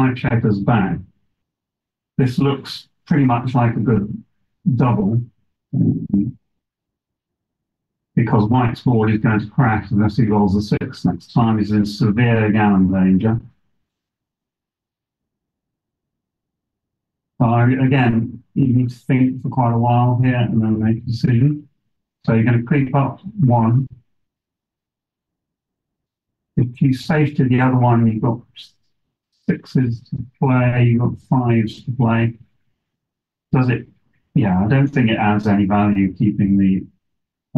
5 checkers back, this looks pretty much like a good double, because white's board is going to crash unless he rolls a 6 next time. He's in severe gammon danger. So again, you need to think for quite a while here and then make a decision. So you're going to creep up 1. If you save to the other one, you've got 6s to play, you've got 5s to play. Does it? Yeah, I don't think it adds any value keeping the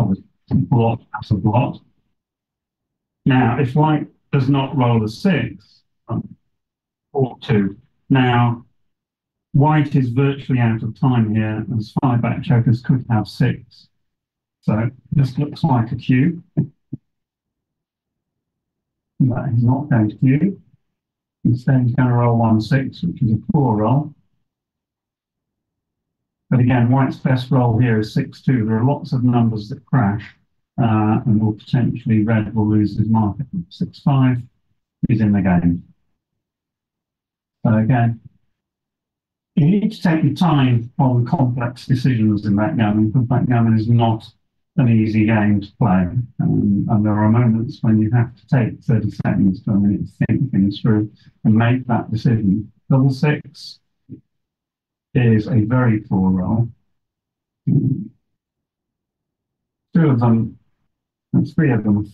other blot as a blot. Now, if white does not roll a 6, or 2, now white is virtually out of time here, as 5 back checkers could have 6. So this looks like a cube. But he's not going to cube. Instead, he's going to roll 1-6, which is a poor roll. But again, white's best roll here is 6-2. There are lots of numbers that crash, and will potentially red will lose his market. 6-5 is in the game. So again, you need to take your time on complex decisions in backgammon, because backgammon is not an easy game to play. And there are moments when you have to take 30 seconds to a minute to think things through and make that decision. Double 6 is a very poor roll. 2 of them, and 3 of them,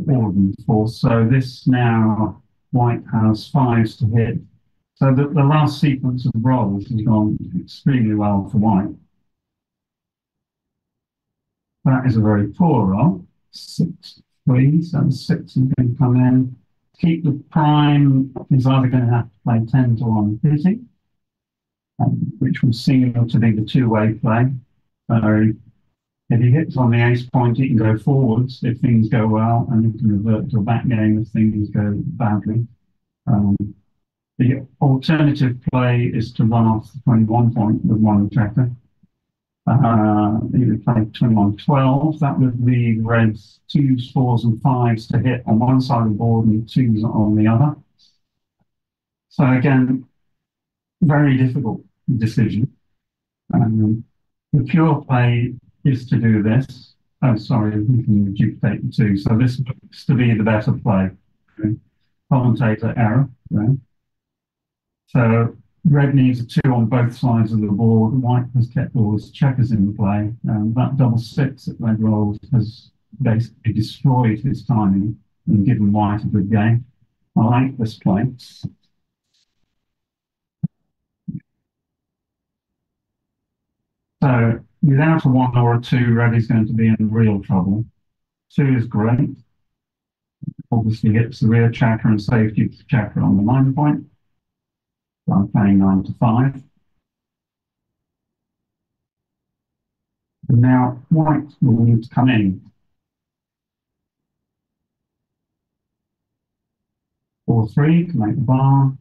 all of them 4. So this now, white has 5s to hit. So the last sequence of rolls has gone extremely well for white. That is a very poor roll. 6-3, so 6 is going to come in. Keep the prime, is either going to have to play 10 to 1 hitting, which will seem to be the two-way play. So if he hits on the ace point, he can go forwards if things go well, and he can revert to a back game if things go badly. The alternative play is to run off the 21 point with 1 checker. You would play 21-12. That would leave reds 2s, 4s, and 5s to hit on one side of the board and 2s on the other. So again, very difficult decision. The pure play is to do this. Oh, sorry, we can duplicate the 2. So this looks to be the better play. Okay. Commentator error. Right? So red needs a 2 on both sides of the board. White has kept all his checkers in play. That double 6 that red rolls has basically destroyed his timing and given white a good game. I like this play. So without a 1 or a 2, red is going to be in real trouble. 2 is great. Obviously hits the rear checker and safety checker on the 9 point. So I'm playing 9-5. And now white will need to come in. 4-3 to make the bar.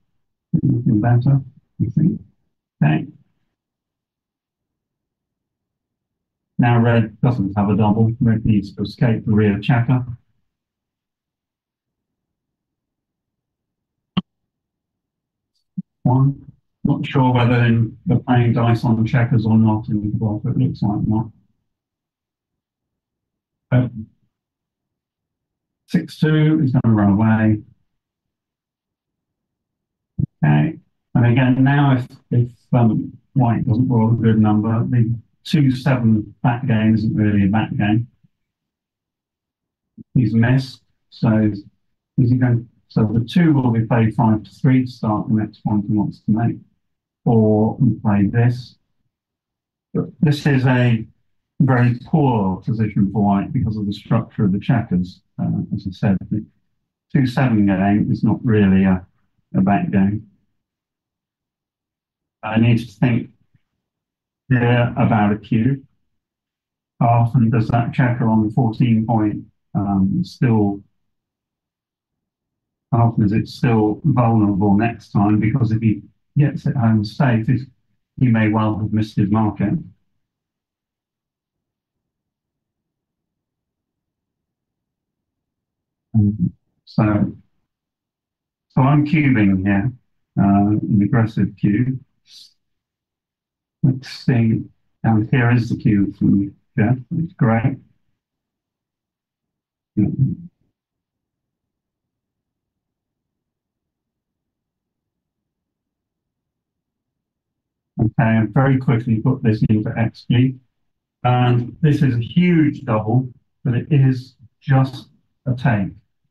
Anything better, I think. Okay. Now red doesn't have a double. Red needs to escape the rear checker. One. Not sure whether they're playing dice on checkers or not in the block. It looks like not. 6-2 is going to run away. Okay. And again, now if white doesn't roll a good number, the 2-7 back game isn't really a back game. He's missed. So is he going? So the 2 will be played 5-3 to start the next point he wants to make. Or we play this. But this is a very poor position for white because of the structure of the checkers. As I said, the 2-7 game is not really a back game. I need to think here about a cube. How often does that checker on the 14 point still, how often is it still vulnerable next time? Because if he gets it home safe, he may well have missed his market. So I'm cubing here. an aggressive cue. Let's see. And here is the cue from Geoff. It's great. Yeah. Okay, and very quickly put this into XG. And this is a huge double, but it is just a take.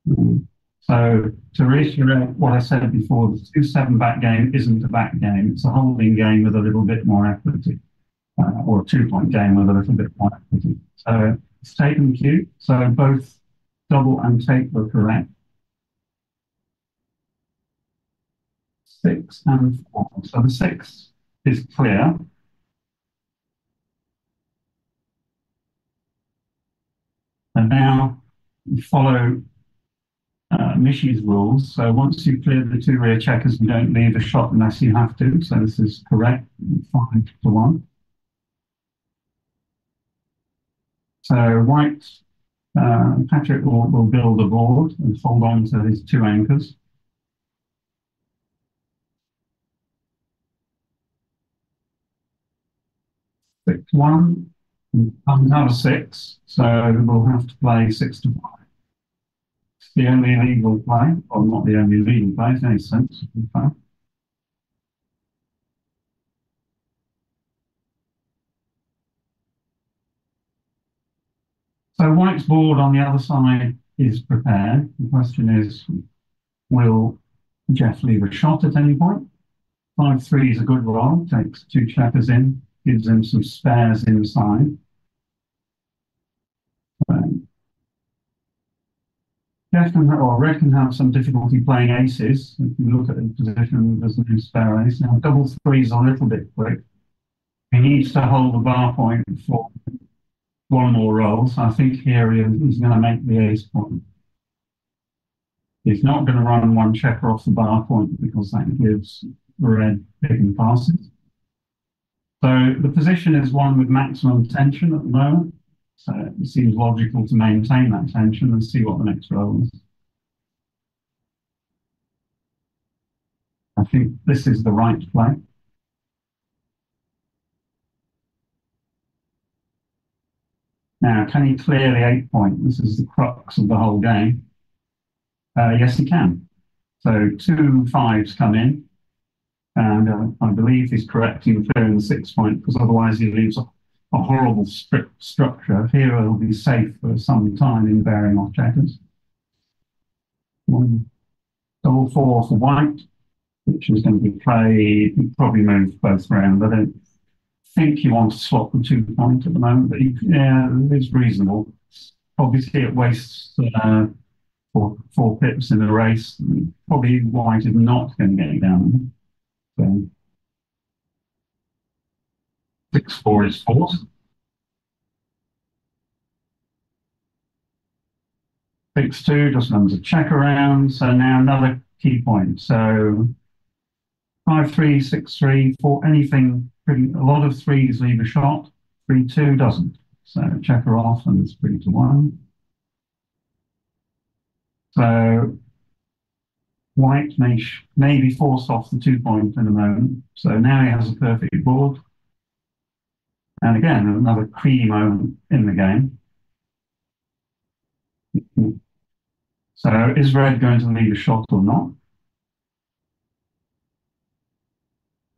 Mm. So to reiterate what I said before, the 2-7 back game isn't a back game. It's a holding game with a little bit more equity, or a 2-point game with a little bit more equity. So it's taken the cue. So both double and take were correct. 6 and 4. So the 6 is clear. And now we follow Mishy's rules. So once you clear the 2 rear checkers, you don't leave a shot unless you have to. So this is correct, 5-1. So white, Patrick will build a board and hold on to his 2 anchors. 6-1, comes out of 6. So we'll have to play 6-5. It's the only legal play, or not the only legal play, in any sense. In fact. So white's board on the other side is prepared. The question is, will Geoff leave a shot at any point? 5-3 is a good roll, takes 2 checkers in, gives him some spares inside. Geoff or Red can have some difficulty playing aces. If you look at the position, there's no spare ace. Now, double 3 is a little bit quick. He needs to hold the bar point for 1 more roll. So I think here he's going to make the ace point. He's not going to run 1 checker off the bar point because that gives Red big passes. So the position is one with maximum tension at the moment. So it seems logical to maintain that tension and see what the next roll is. I think this is the right play. Now, can he clear the 8 point? This is the crux of the whole game. Yes, he can. So 2 5s come in, and I believe he's correct in clearing the 6 point because otherwise he leaves a horrible structure. Here it'll be safe for some time in bearing off checkers. 1 double 4 for white, which is going to be played. He probably move both round. I don't think you want to swap the 2 point at the moment, but yeah, it's reasonable. Obviously, it wastes 4 pips in the race. Probably white is not going to get it down. So 6-4 is forced. 6-2 just runs a check around. So now another key point. So 5-3, 6-3, 4, anything, pretty, a lot of 3s leave a shot. 3-2 doesn't. So checker off and it's 3-1. So white may be forced off the 2 point in a moment. So now he has a perfect board. And again, another key moment in the game. So is red going to leave a shot or not?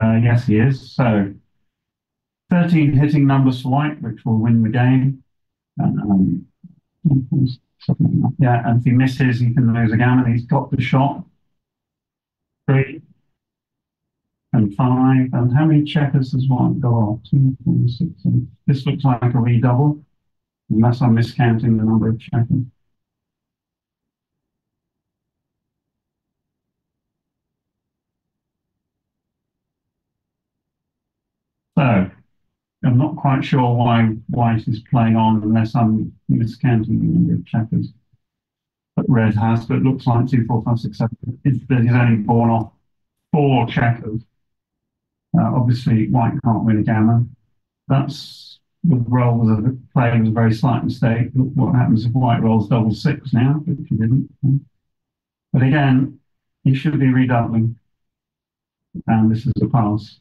Yes, he is. So 13 hitting numbers for white, which will win the game. Um, yeah, and if he misses, he can lose a gammon. He's got the shot. 3 and 5. And how many checkers does white go off? 2, 4, 6, 7. This looks like a redouble, unless I'm miscounting the number of checkers. So I'm not quite sure why white is playing on unless I'm miscounting the number of checkers that red has, but it looks like 2, 4, 5, 6, 7. He's only born off 4 checkers. Obviously, white can't win a gammon. That's the roll of the play was a very slight mistake. Look what happens if white rolls double 6 now, but if he didn't. But again, he should be redoubling. and this is a pass.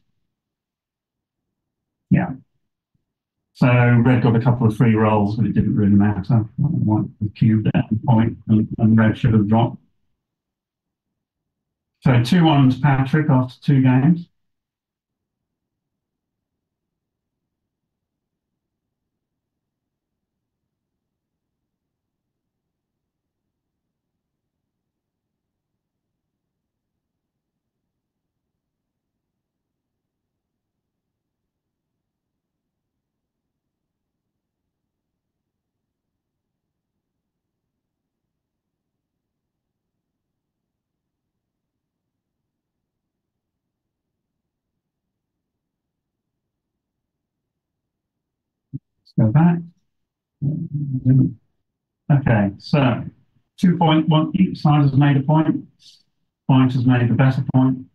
Yeah. So red got a couple of free rolls, but it didn't really matter. White cubed at the point, and red should have dropped. So 2-1 to Patrick after 2 games. Let's go back. Okay, so 2 point, one, each side has made a point. White has made a better point.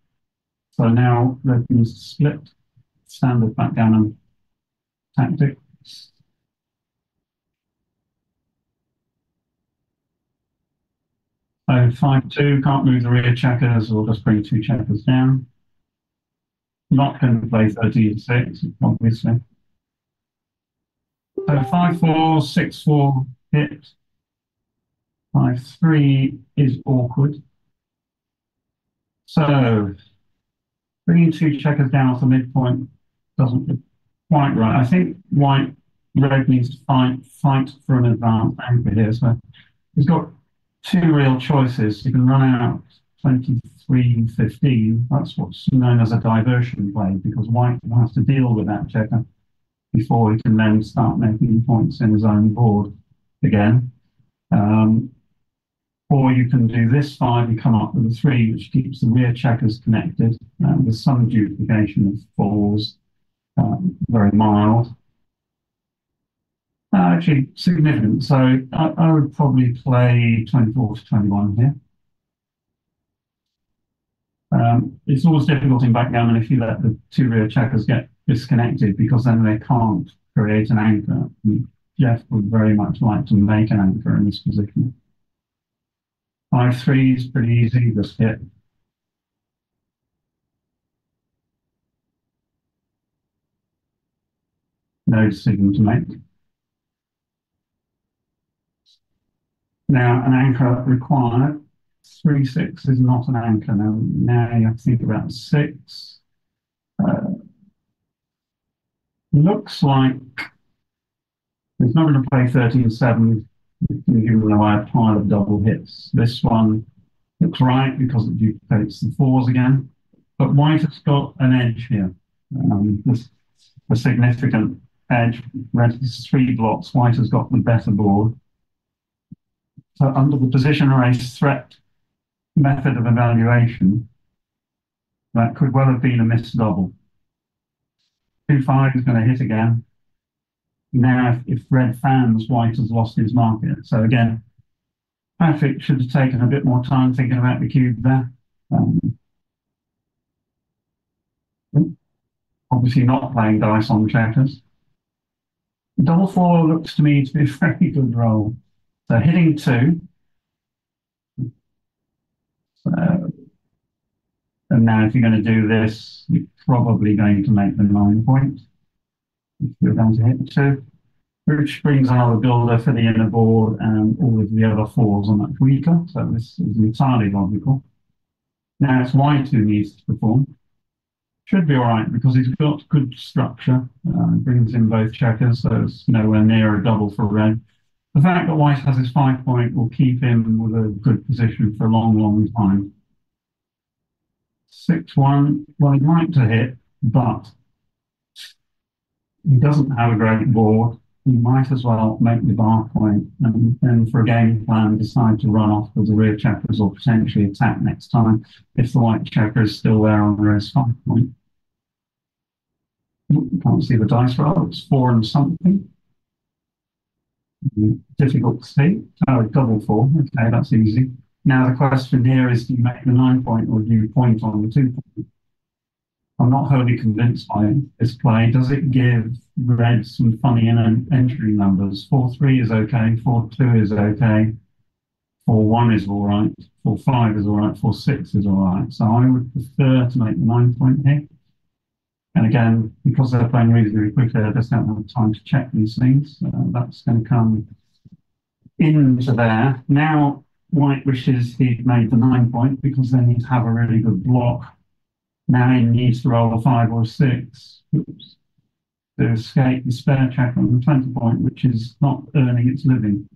So now red needs to split. Standard backgammon tactic. So 5-2, can't move the rear checkers, or just bring 2 checkers down. Not going to play 13-6, obviously. So 5-4, 6-4 hit. 5-3 is awkward. So bringing 2 checkers down off the midpoint doesn't look quite right. I think red needs to fight for an advanced anchor here. So he's got 2 real choices. He can run out 23-15. That's what's known as a diversion play, because white has to deal with that checker before he can then start making points in his own board again. Or you can do this 5 and come up with a 3, which keeps the rear checkers connected. With some duplication of 4s, very mild. Actually, significant. So I would probably play 24-21 here. It's always difficult in backgammon if you let the 2 rear checkers get disconnected, because then they can't create an anchor. Geoff would very much like to make an anchor in this position. 5-3 is pretty easy, just hit. No decision to make. Now, an anchor required. 3-6 is not an anchor. Now you have to think about 6. Looks like he's not going to play 13-7. Give him a pile of double hits. This one looks right because it duplicates the 4s again. But white has got an edge here. This a significant edge. Red is 3 blocks. White has got the better board. So under the position race threat method of evaluation, that could well have been a missed double. 2-5 is going to hit again. Now, if red fans, white has lost his market. So again, Patrick should have taken a bit more time thinking about the cube there. Obviously not playing dice on checkers. Double 4 looks to me to be a very good roll. So hitting 2. And now if you're going to do this, you're probably going to make the 9 point. If you're going to hit 2. Which brings another builder for the inner board, and all of the other 4s are much weaker. So this is entirely logical. Now it's white who needs to perform. Should be all right because he's got good structure. Brings in both checkers, so it's nowhere near a double for red. The fact that white has his 5 point will keep him with a good position for a long, long time. 6-1, well, he'd like to hit, but he doesn't have a great board. He might as well make the bar point and then for a game plan decide to run off with the rear checkers or potentially attack next time if the white checker is still there on the race 5 point. You can't see the dice roll, it's 4 and something. Difficult to see. Oh, double 4. Okay, that's easy. Now the question here is, do you make the 9 point or do you point on the 2 point? I'm not wholly convinced by this play. Does it give red some funny entry numbers? 4-3 is okay, 4-2 is okay, 4-1 is all right, 4-5 is all right, 4-6 is all right. So I would prefer to make the 9 point here. And again, because they're playing reasonably quickly, I just don't have time to check these things. That's going to come into there. Now, white wishes he'd made the 9 point because then he'd have a really good block. Now he needs to roll a 5 or 6 oops, to escape the spare check on the 20 point, which is not earning its living.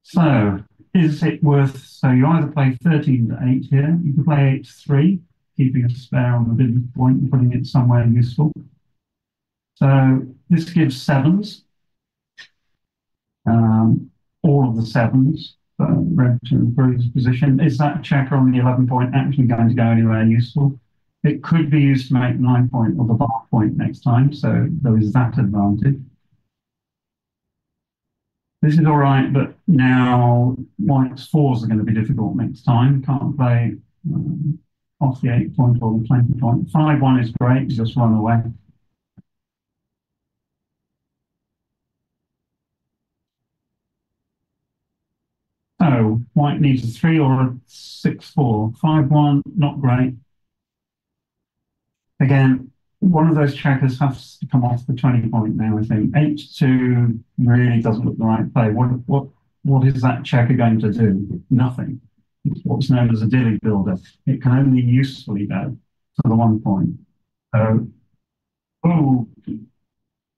So, is it worth? So, you either play 13 to 8 here, you can play 8 to 3, keeping a spare on the bid point and putting it somewhere useful. So, this gives sevens, all of the sevens, red to improve his position. Is that checker on the 11 point actually going to go anywhere useful? It could be used to make 9 point or the bar point next time, so there is that advantage. This is all right, but now white's fours are going to be difficult next time. Can't play off the 8 point or the 20 point. 5-1 is great, just run away. So white needs a 3 or a 6-4. 5-1, not great. Again, one of those checkers has to come off the 20 point now, I think. 8-2 really doesn't look the right play. What is that checker going to do? Nothing. It's what's known as a dilly builder. It can only usefully go to the 1 point. So, oh,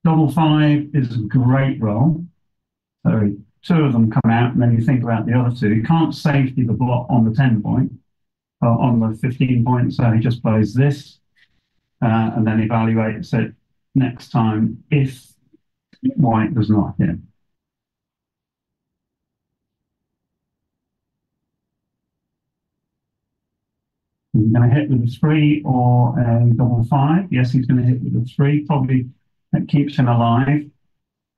double 5 is a great roll. So two of them come out, and then you think about the other two. You can't safety the block on the 10 point, on the 15 point, so he just plays this, and then evaluates it next time if white does not hit. He's going to hit with a 3 or a double 5. Yes, he's going to hit with a 3. Probably that keeps him alive.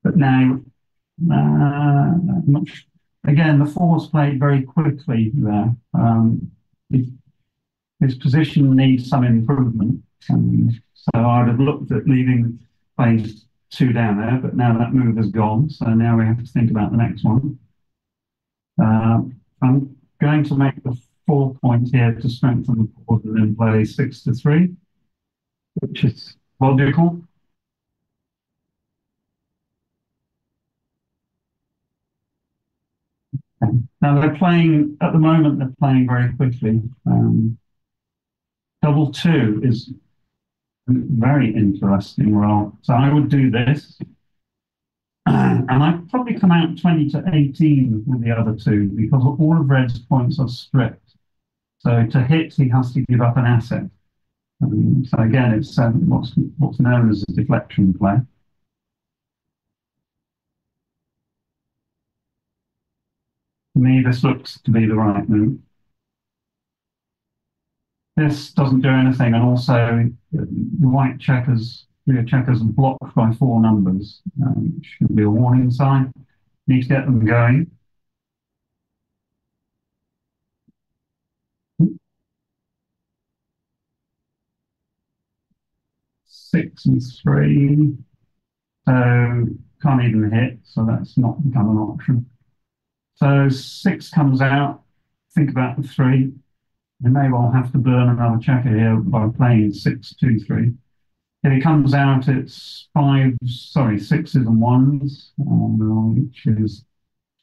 But now, again, the four's played very quickly there. His position needs some improvement. So I'd have looked at leaving playing 2 down there, but now that move has gone. So now we have to think about the next one. I'm going to make the 4 point here to strengthen the board and then play 6 to 3, which is logical. Now they're playing, at the moment, they're playing very quickly. Double 2 is a very interesting roll. So I would do this. And I'd probably come out 20 to 18 with the other two because all of Red's points are stripped. So to hit, he has to give up an asset. So again, it's what's known as a deflection play. To me, this looks to be the right move. This doesn't do anything, and also the white checkers, rear checkers, are blocked by 4 numbers. Should be a warning sign. Need to get them going. Six and 3. So can't even hit, so that's not become an option. So 6 comes out. Think about the 3. You may well have to burn another checker here by playing 6, 2, 3. If it comes out, it's 6s and 1s, which is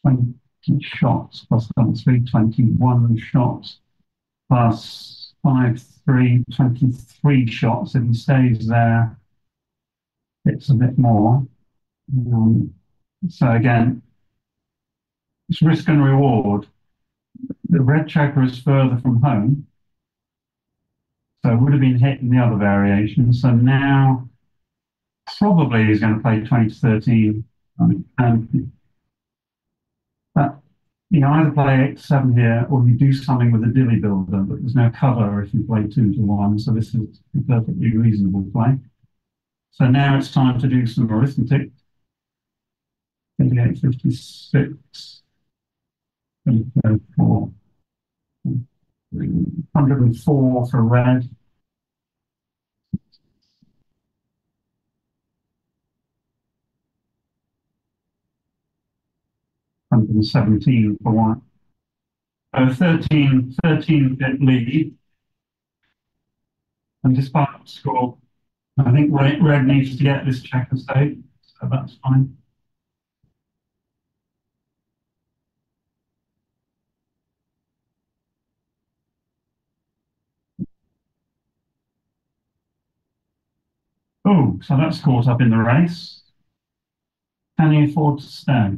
20 shots plus double 3, 21 shots plus 5, 3, 23 shots. If he stays there, it's a bit more. So again, it's risk and reward. The red checker is further from home, so it would have been hit in the other variation. So now probably he's going to play 20 to 13. But you either play 8 to 7 here or you do something with a dilly builder, but there's no cover if you play 2 to 1. So this is a perfectly reasonable play. So now it's time to do some arithmetic. 58, 56, 4, 104 for red. 117 for white. So 13 bit lead. And despite the score, I think red needs to get this checker state, so that's fine. Oh, so that's caught up in the race. Can he afford to stay?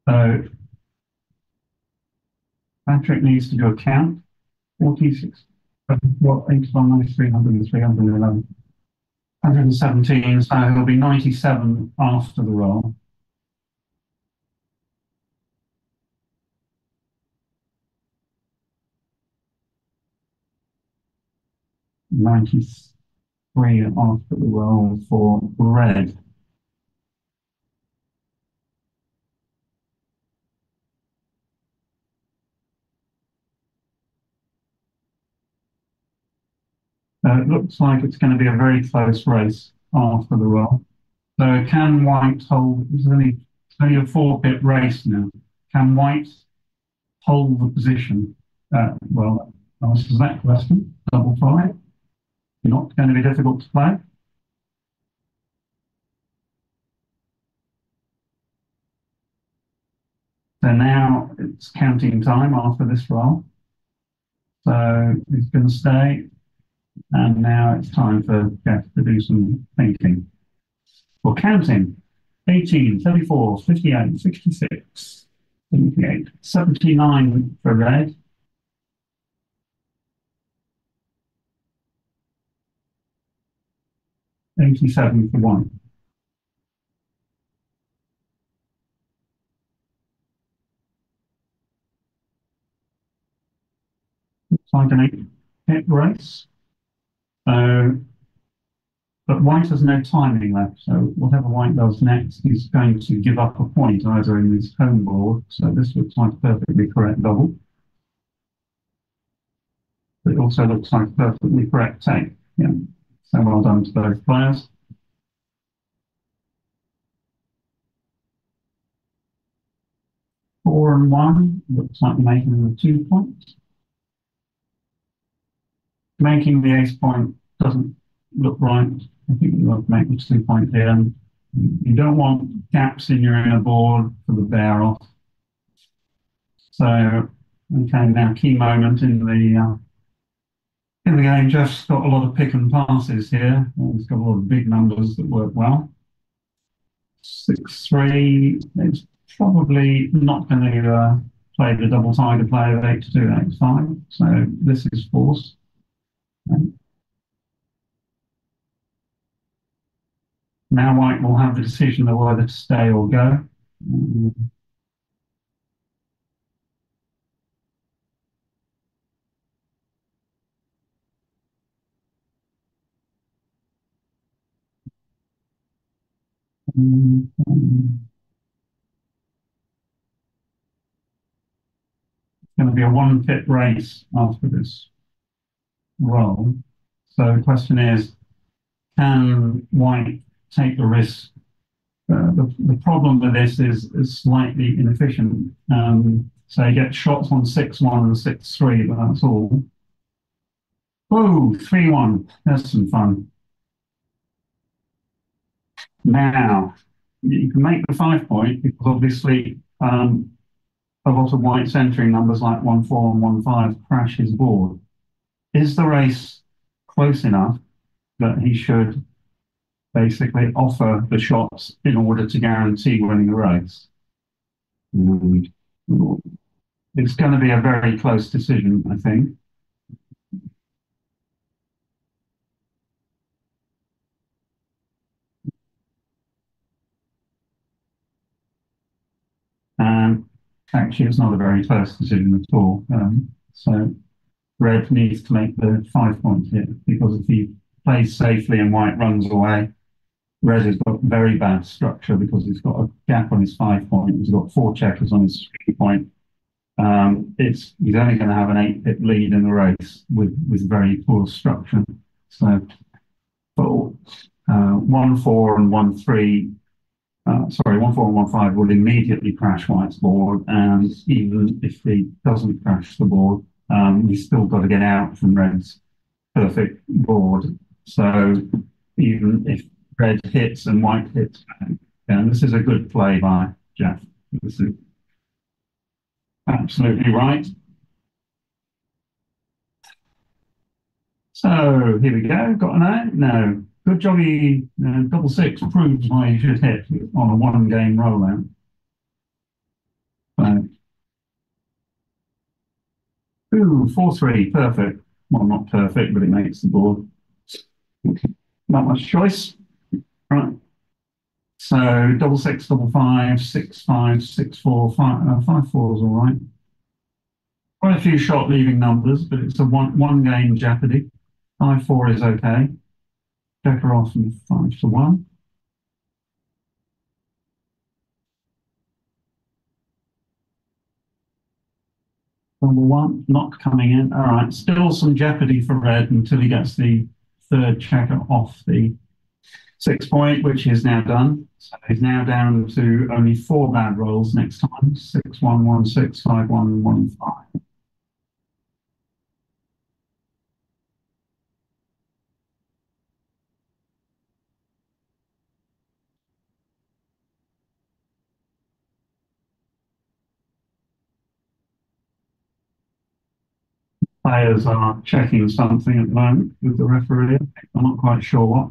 So Patrick needs to do a count. 46, what, 81 minus 300 and 311. 117, so he'll be 97 after the roll. 93 after the roll for red. It looks like it's going to be a very close race after the roll. So can white hold? It's only a 4-bit race now. Can white hold the position? Well, that answers that question. Double five. Not going to be difficult to play. So now it's counting time after this roll. So it's going to stay. And now it's time for Geoff to do some thinking. Well, counting. 18, 34, 58, 66, 78, 79 for red. 87 for white. Looks like an 8-hit race. So, but white has no timing left. So whatever white does next, he's going to give up a point either in his home board. So this looks like a perfectly correct double. But it also looks like a perfectly correct take. Yeah. So well done to both players. 4 and 1 looks like making the 2 points. Making the ace point doesn't look right. I think you want to make the 2 point here. You don't want gaps in your inner board for the bear off. So, okay, now key moment in the game. Geoff's got a lot of pick and passes here. He's got a lot of big numbers that work well. 6-3 is probably not going to play the double tiger play of 8-2, 8-5. So this is forced. Now white will have the decision of whether to stay or go. It's going to be a 1-pit race after this roll. So the question is, can white take the risk? The problem with this is slightly inefficient. So you get shots on 6-1 and 6-3, but that's all. Oh, 3-1. There's some fun. Now, you can make the 5 point because obviously a lot of white's entering numbers like 1-4 and 1-5 crash his board. Is the race close enough that he should basically offer the shots in order to guarantee winning the race? And it's going to be a very close decision, I think. And actually, it's not a very close decision at all. So red needs to make the 5 points here because if he plays safely and white runs away, red has got very bad structure because he's got a gap on his 5 point. He's got 4 checkers on his 3 point. it's he's only going to have an 8-pip lead in the race with very poor structure. So, but 1-4 and 1-3, sorry, 1-4 and 1-5 will immediately crash White's board, and even if he doesn't crash the board, he's still got to get out from Red's perfect board. So even if Red hits and White hits, and this is a good play by Geoff. This is absolutely right. So here we go. Got an A? No. Good jobby. Double six proves why you should hit on a one-game rollout. So, ooh, 4-3, perfect. Well, not perfect, but it makes the board. Not much choice. Right. So double six, double five, 6-5, 6-4, 5-4 is all right. Quite a few shot leaving numbers, but it's a one game jeopardy. 5-4 is okay. Checker off and 5-1. Number one, not coming in. All right, still some jeopardy for red until he gets the third checker off the 6 point, which is now done. So he's now down to only four bad rolls next time: 6-1, 1-6, 5-1, 1-5. Players are checking something at the moment with the referee. I'm not quite sure what.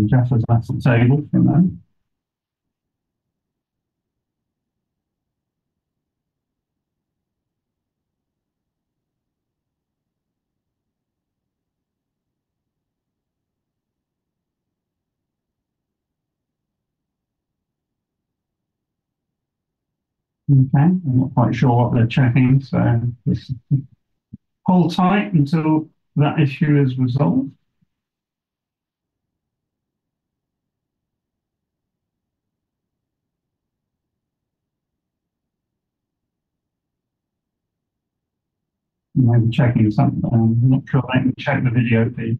Geoff has left the table from them. Okay, I'm not quite sure what they're checking, so just hold tight until that issue is resolved. Maybe checking something. I'm not sure they can check the video feed.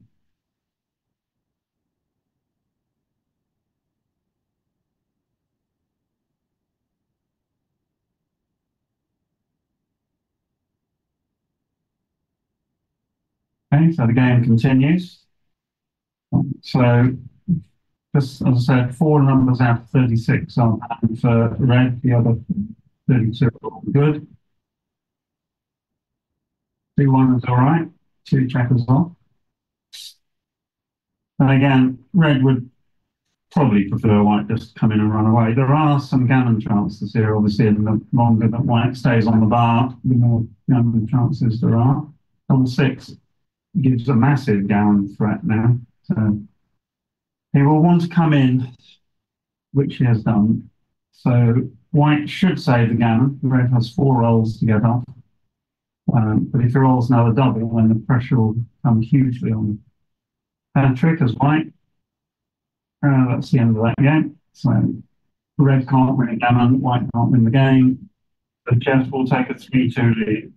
Okay, so the game continues. So, just as I said, four numbers out of 36 are banned for red, the other 32 are all good. 2-1 is all right, two checkers off. And again, red would probably prefer white just come in and run away. There are some gammon chances here, obviously, and the longer that white stays on the bar, the more gammon chances there are. Double six gives a massive gammon threat now. So he will want to come in, which he has done. So white should save the gammon. Red has four rolls to get off. But if he rolls another double, then the pressure will come hugely on Patrick as white. That's the end of that game. So red can't win a gammon, white can't win the game. But Geoff will take a 3-2 lead.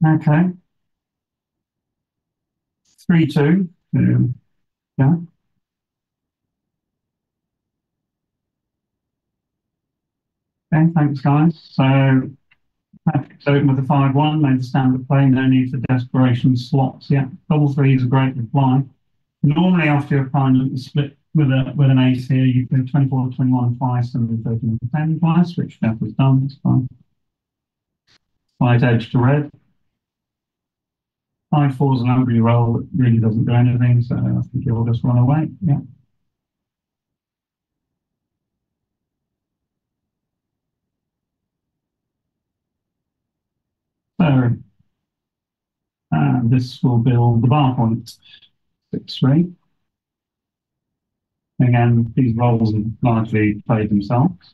Okay, 3-2. Yeah. Okay, thanks, guys. Patrick's open with a 5-1, made the standard play, no need for desperation slots yet. Double three is a great reply. Normally, after your opponent is split with an ace here, you play 24-21 twice and 13-10 twice, which Geoff has done. It's fine. Slight edge to red. 5-4 is an ugly roll that really doesn't do anything, so I think he'll just run away. Yeah. So this will build the bar point 6-3. Again, these rolls have largely played themselves.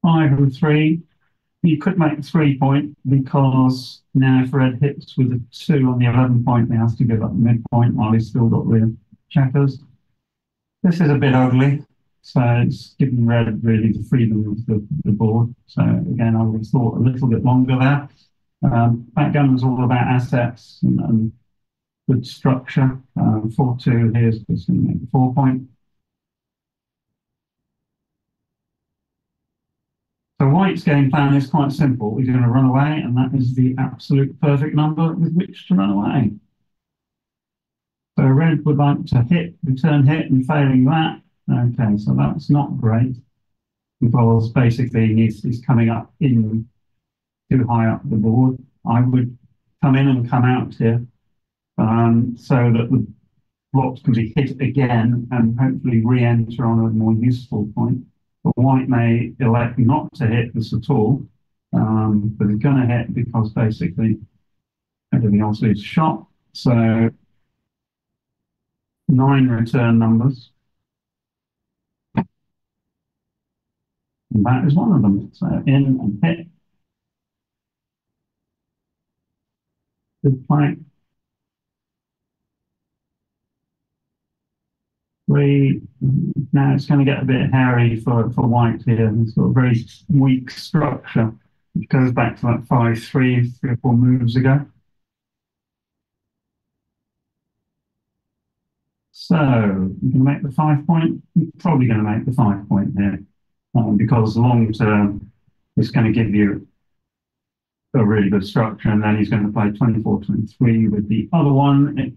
5-3. You could make the 3-point because now if red hits with a 2 on the 11 point, he has to give up the midpoint while he's still got the checkers. This is a bit ugly, so it's giving red really the freedom of the board. So again, I would have thought a little bit longer there. Backgammon was all about assets and good structure. 4-2, here's just going to make the 4-point. So White's game plan is quite simple. He's going to run away, and that is the absolute perfect number with which to run away. So red would like to hit, return hit, and failing that. Okay, so that's not great because basically he's coming up in too high up the board. I would come in and come out here so that the blocks can be hit again and hopefully re-enter on a more useful point. But white may elect not to hit this at all, but it's going to hit because basically everything else is shot. So 9 return numbers. And that is one of them. So in and hit. Good play. 3. Now it's going to get a bit hairy for white here. It's got a very weak structure, which goes back to that 5-3, 3 or 4 moves ago. So you can make the 5-point. You're probably going to make the 5-point here because long term it's going to give you a really good structure, and then he's going to play 24-23 with the other one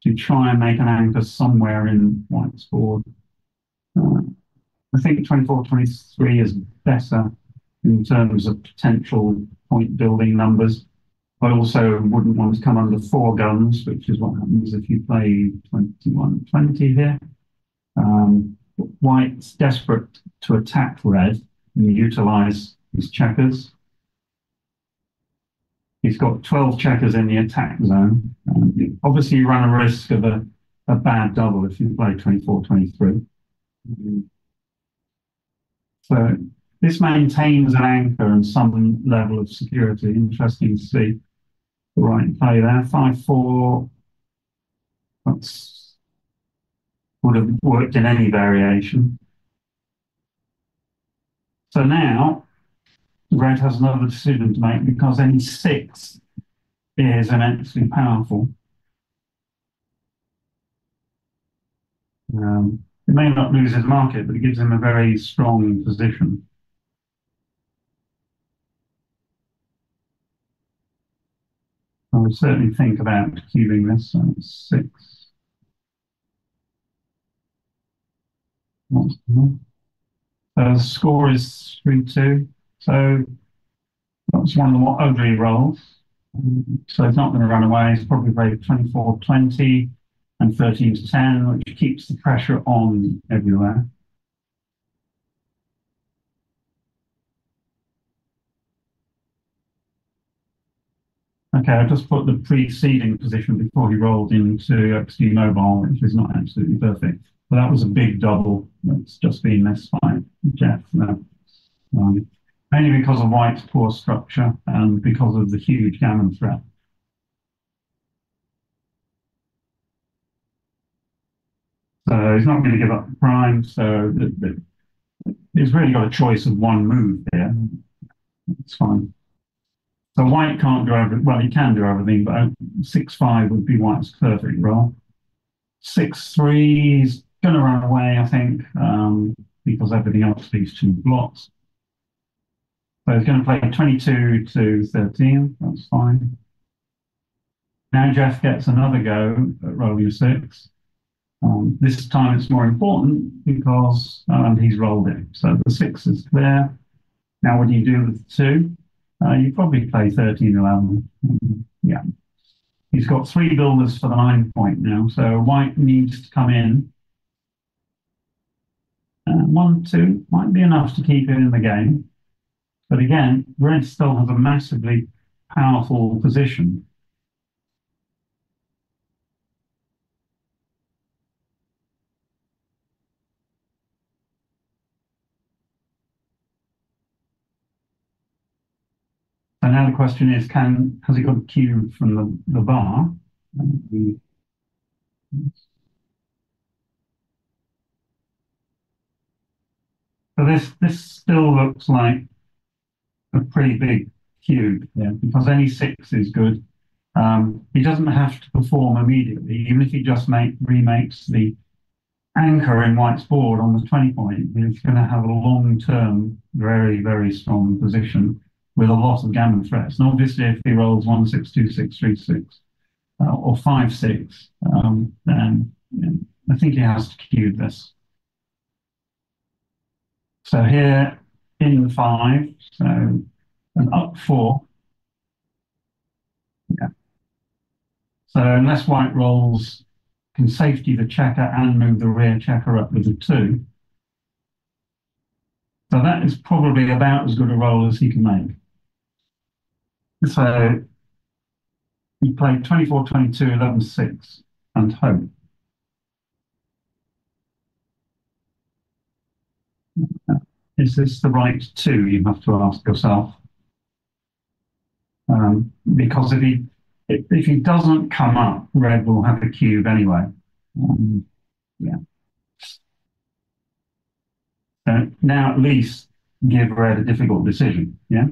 to try and make an anchor somewhere in white's board. I think 24-23 is better in terms of potential point building numbers. I also wouldn't want to come under 4 guns, which is what happens if you play 21-20 here. White's desperate to attack red and utilize his checkers. He's got 12 checkers in the attack zone. Obviously, you run a risk of a bad double if you play 24-23. So this maintains an anchor and some level of security. Interesting to see the right play there. 5-4. That's would have worked in any variation. So now red has another decision to make because any 6 is immensely powerful. It may not lose his market, but it gives him a very strong position. I would certainly think about cubing this. So it's 6. What's the score is 3-2. So that's one of the more ugly rolls. So he's not going to run away. He's probably played 24-20 and 13-10, which keeps the pressure on everywhere. Okay, I just put the preceding position before he rolled into XD Mobile, which is not absolutely perfect. But that was a big double that's just been missed by Geoff. Mainly because of white's poor structure and because of the huge gammon threat. So he's not going to give up the prime, so he's really got a choice of one move here. It's fine. So white can't do everything. Well, he can do everything, but 6-5 would be white's perfect roll. 6-3 is going to run away, I think. because everything else leaves two blocks. So he's going to play 22 to 13. That's fine. Now Geoff gets another go at rolling a six. This time it's more important because he's rolled it. So the six is clear. Now what do you do with the two? You probably play 13, 11. Yeah. He's got three builders for the 9 point now. So white needs to come in. 1, 2 might be enough to keep it in the game. But again, red still has a massively powerful position. So now the question is, has he got a cue from the bar? So this still looks like a pretty big cube, yeah, because any six is good. He doesn't have to perform immediately, even if he just remakes the anchor in white's board on the 20 point. He's going to have a long-term, very, very strong position with a lot of gammon threats. And obviously, if he rolls 1, 6, 2, 6, 3, 6, or 5, 6, then I think he has to cube this. So here in the 5, so an up 4. Yeah. So unless white rolls, can safety the checker and move the rear checker up with a 2. So that is probably about as good a roll as he can make. So he played 24, 22, 11, 6, and hope. Is this the right 2? You have to ask yourself. Because if he doesn't come up, red will have a cube anyway. Yeah. Now at least give red a difficult decision. Yeah.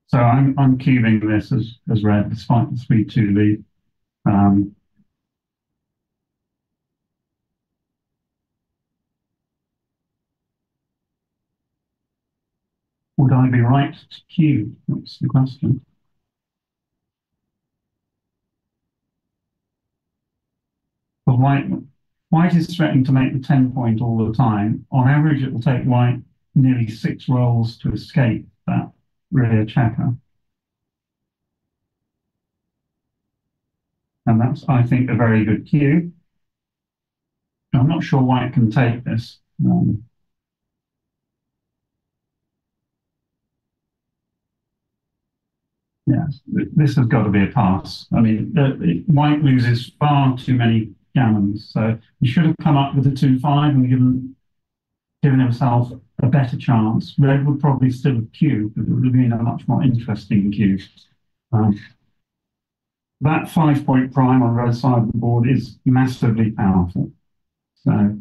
So I'm cubing this as red despite the 3-2 lead. Would I be right to cube? That's the question. But white is threatening to make the 10 point all the time. On average, it will take white nearly 6 rolls to escape that rear checker. And that's, I think, a very good cue. I'm not sure white can take this. Yes, this has got to be a pass. I mean, white loses far too many gammons, so he should have come up with a 2-5 and given himself a better chance. Red would probably still have queued, but it would have been a much more interesting queue. That 5-point prime on red side of the board is massively powerful. So,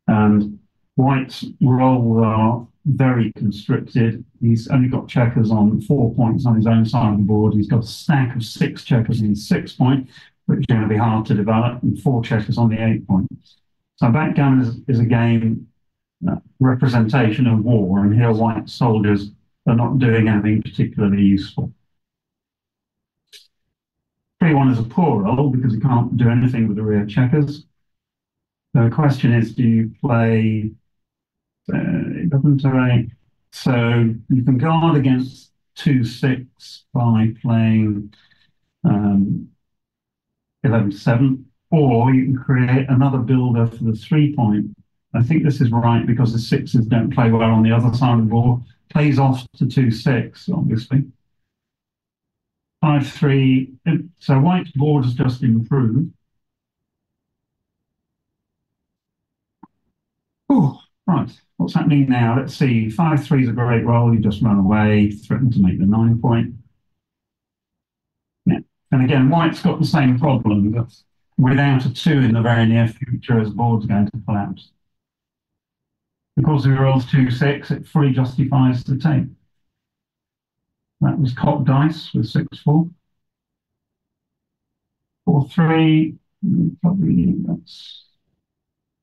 and white's rolls are very constricted. He's only got checkers on 4 points on his own side of the board. He's got a stack of 6 checkers in his 6 point, which is going to be hard to develop, and 4 checkers on the 8 point. So backgammon is a game representation of war, and here white soldiers are not doing anything particularly useful. 3-1 is a poor roll because you can't do anything with the rear checkers. So the question is, do you play 11 to 8? So you can guard against 2-6 by playing 11 to 7, or you can create another builder for the 3 point. I think this is right because the 6s don't play well on the other side of the board. Plays off to 2-6, obviously. 5-3. So white's board has just improved. Oh, right. What's happening now? Let's see. 5-3 is a great roll. You just run away, threaten to make the 9 point. Yeah. And again, white's got the same problem, but without a 2 in the very near future, his board's going to collapse. Because he rolls 2-6, it fully justifies the take. That was cocked dice with 6-4. 4-3. Probably that's,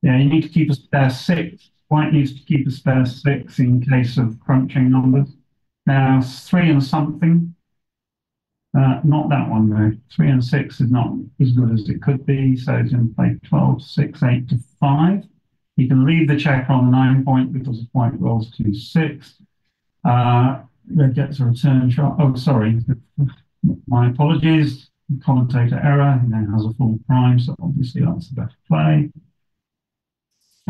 yeah, you need to keep a spare six. White needs to keep a spare six in case of crunching numbers. Now, three and something. Not that one though. 3 and 6 is not as good as it could be. So he's going to play 12 to 6, 8 to 5. He can leave the checker on the 9 point because if white rolls to 6. Red gets a return shot. Oh, sorry. My apologies. Commentator error. He now has a full prime, so obviously that's a better play.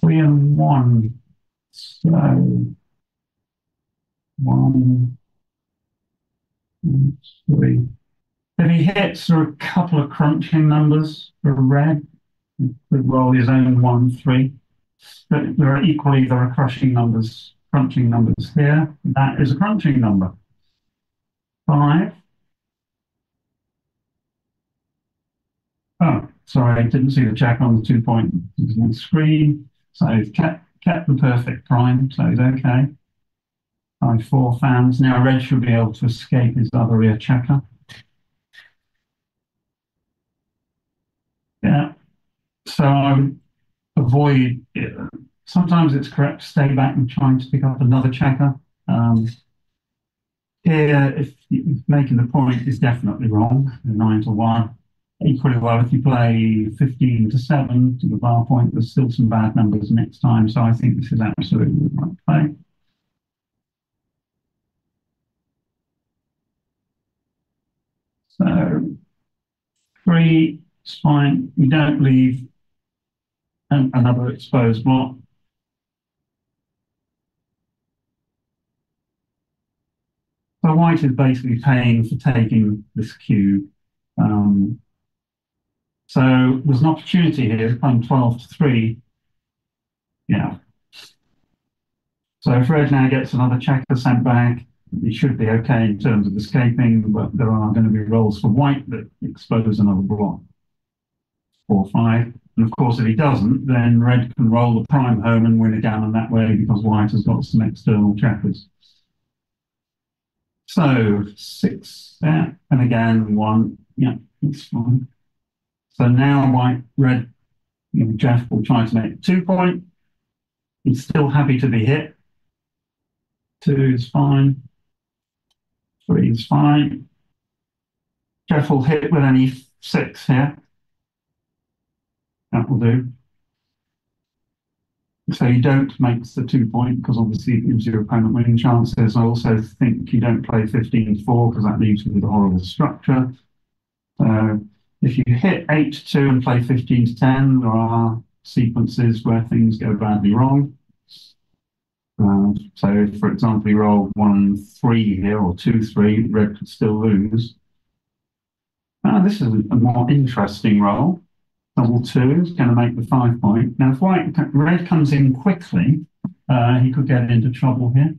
3 and 1. So 1, 3. If he hits, there are a couple of crunching numbers for red. He could roll his own 1-3. But there are crunching numbers here. That is a crunching number. 5. Oh, sorry, I didn't see the check on the 2 point on the screen. So he's kept the perfect prime, so he's okay. 5-4 fans. Now red should be able to escape his other rear checker. Yeah. So I would avoid it. Sometimes it's correct to stay back and trying to pick up another checker. Here, if making the point is definitely wrong, 9-1. Equally well, if you play 15-7 to the bar point, there's still some bad numbers next time. So I think this is absolutely the right play. So 3 is fine. You don't leave another exposed block. So white is basically paying for taking this cube. So there's an opportunity here, playing 12-3. Yeah. So if red now gets another checker sent back, he should be okay in terms of escaping, but there are going to be rolls for white that expose another block. 4-5. And of course, if he doesn't, then red can roll the prime home and win a gammon that way because white has got some external checkers. So 6 there, and again 1. Yeah, it's fine. So now red, Geoff will try to make a 2 point. He's still happy to be hit. 2 is fine. 3 is fine. Geoff will hit with any 6 here. That will do. So you don't make the 2 point because obviously it gives your opponent winning chances. I also think you don't play 15-4 because that leaves you with a horrible structure. So if you hit 8-2 and play 15-10, there are sequences where things go badly wrong. So, for example, you roll 1-3 here or 2-3, red could still lose. This is a more interesting roll. Double 2 is going to make the 5 point. Now, if red comes in quickly, he could get into trouble here.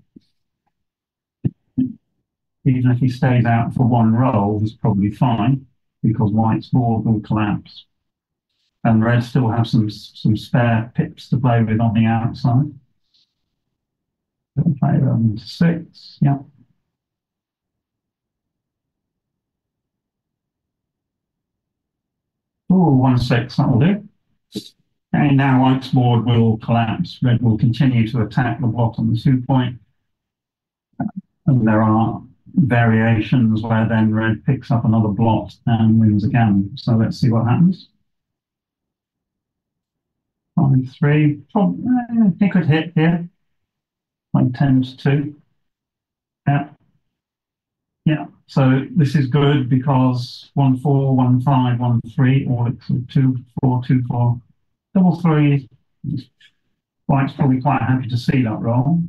Even if he stays out for one roll, he's probably fine because white's board will collapse. And red still have some spare pips to play with on the outside. Play them to 6, yeah. Oh, 1-6, that'll do. Okay, now white's board will collapse. Red will continue to attack the block on the 2 point. And there are variations where then red picks up another blot and wins again. So let's see what happens. 5-3. He could hit here. Like 10-2. Yeah. Yeah. So this is good because 1-4, 1-5, 1-3, or it's 2-4, 2-4. Double 3. White's probably quite happy to see that roll.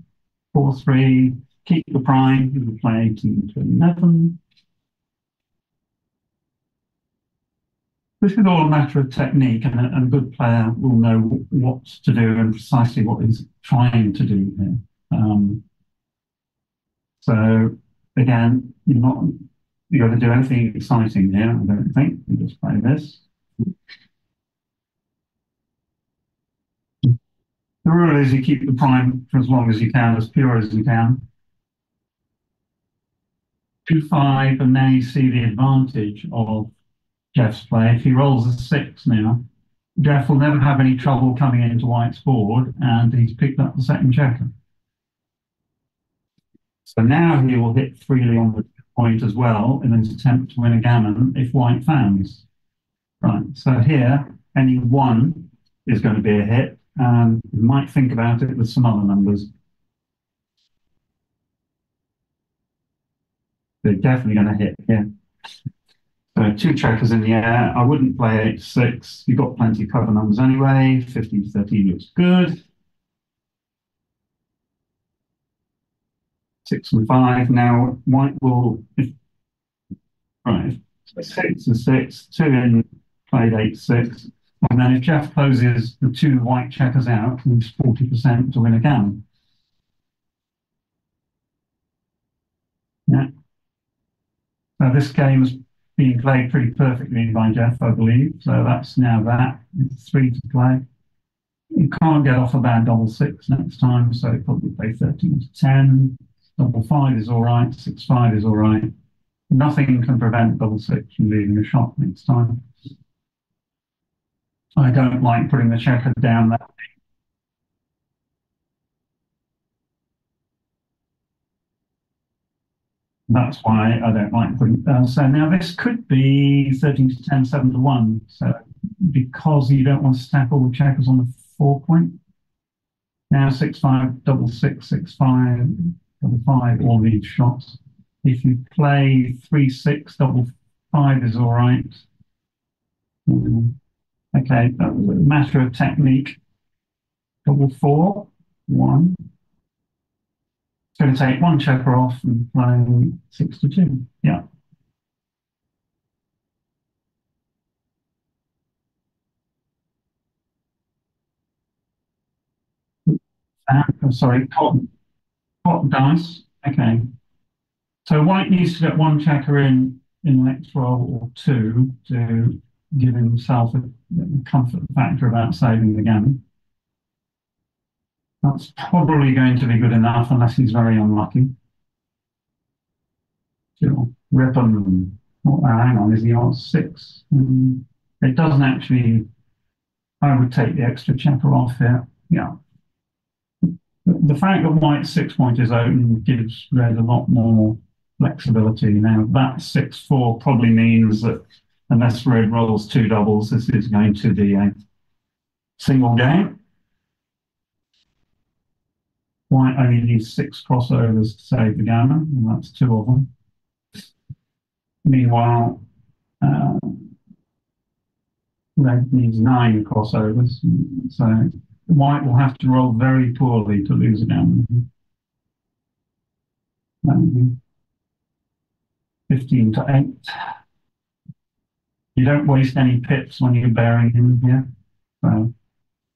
4-3. Keep the prime. You would play 18-11. This is all a matter of technique, and a good player will know what to do and precisely what he's trying to do here. So again, you're going to do anything exciting here, I don't think. You just play this. The rule is you keep the prime for as long as you can, as pure as you can. 2-5, and now you see the advantage of Geoff's play. If he rolls a 6 now, Geoff will never have any trouble coming into White's board, and he's picked up the second checker. So now he will hit freely on the point as well in an attempt to win a gammon if White fans. Right, so here, any one is going to be a hit, and you might think about it with some other numbers. They're definitely going to hit here. So two checkers in the air. I wouldn't play 8-6. You've got plenty of cover numbers anyway. 15-13 looks good. 6 and 5. Now White will, right, so 6 and 6. 2 in, played 8-6. And then if Geoff closes the two white checkers out, he's 40% to win a gammon. Yeah. So this game is being played pretty perfectly by Geoff, I believe. So that's now that. It's 3 to play. You can't get off a bad double 6 next time, so probably play 13 to 10. Double 5 is all right. 6-5 is all right. Nothing can prevent double 6 from leaving a shot next time. I don't like putting the checker down that. That's why I don't like putting. So now this could be 13 to 10, 7 to 1. So because you don't want to stack all the checkers on the 4 point. Now 6-5, double 6, 6-5, double 5, all these shots. If you play 3-6, double 5 is all right. Okay, that was a matter of technique. Double 4, 1. It's going to take one checker off and play 6 to 2. Yeah. Sorry, pot dice. Okay. So White needs to get one checker in the next roll or two to give himself a comfort factor about saving the gammon. That's probably going to be good enough unless he's very unlucky. Sure. Ribbon. Oh, hang on, is he on 6? It doesn't actually. I would take the extra checker off here. Yeah. The fact that White's 6 point is open gives Red a lot more flexibility. Now, that 6-4 probably means that unless Red rolls two doubles, this is going to be a single game. White only needs 6 crossovers to save the gammon, and that's 2 of them. Meanwhile, Red needs 9 crossovers, so White will have to roll very poorly to lose a gammon. 15 to 8. You don't waste any pips when you're bearing him here. So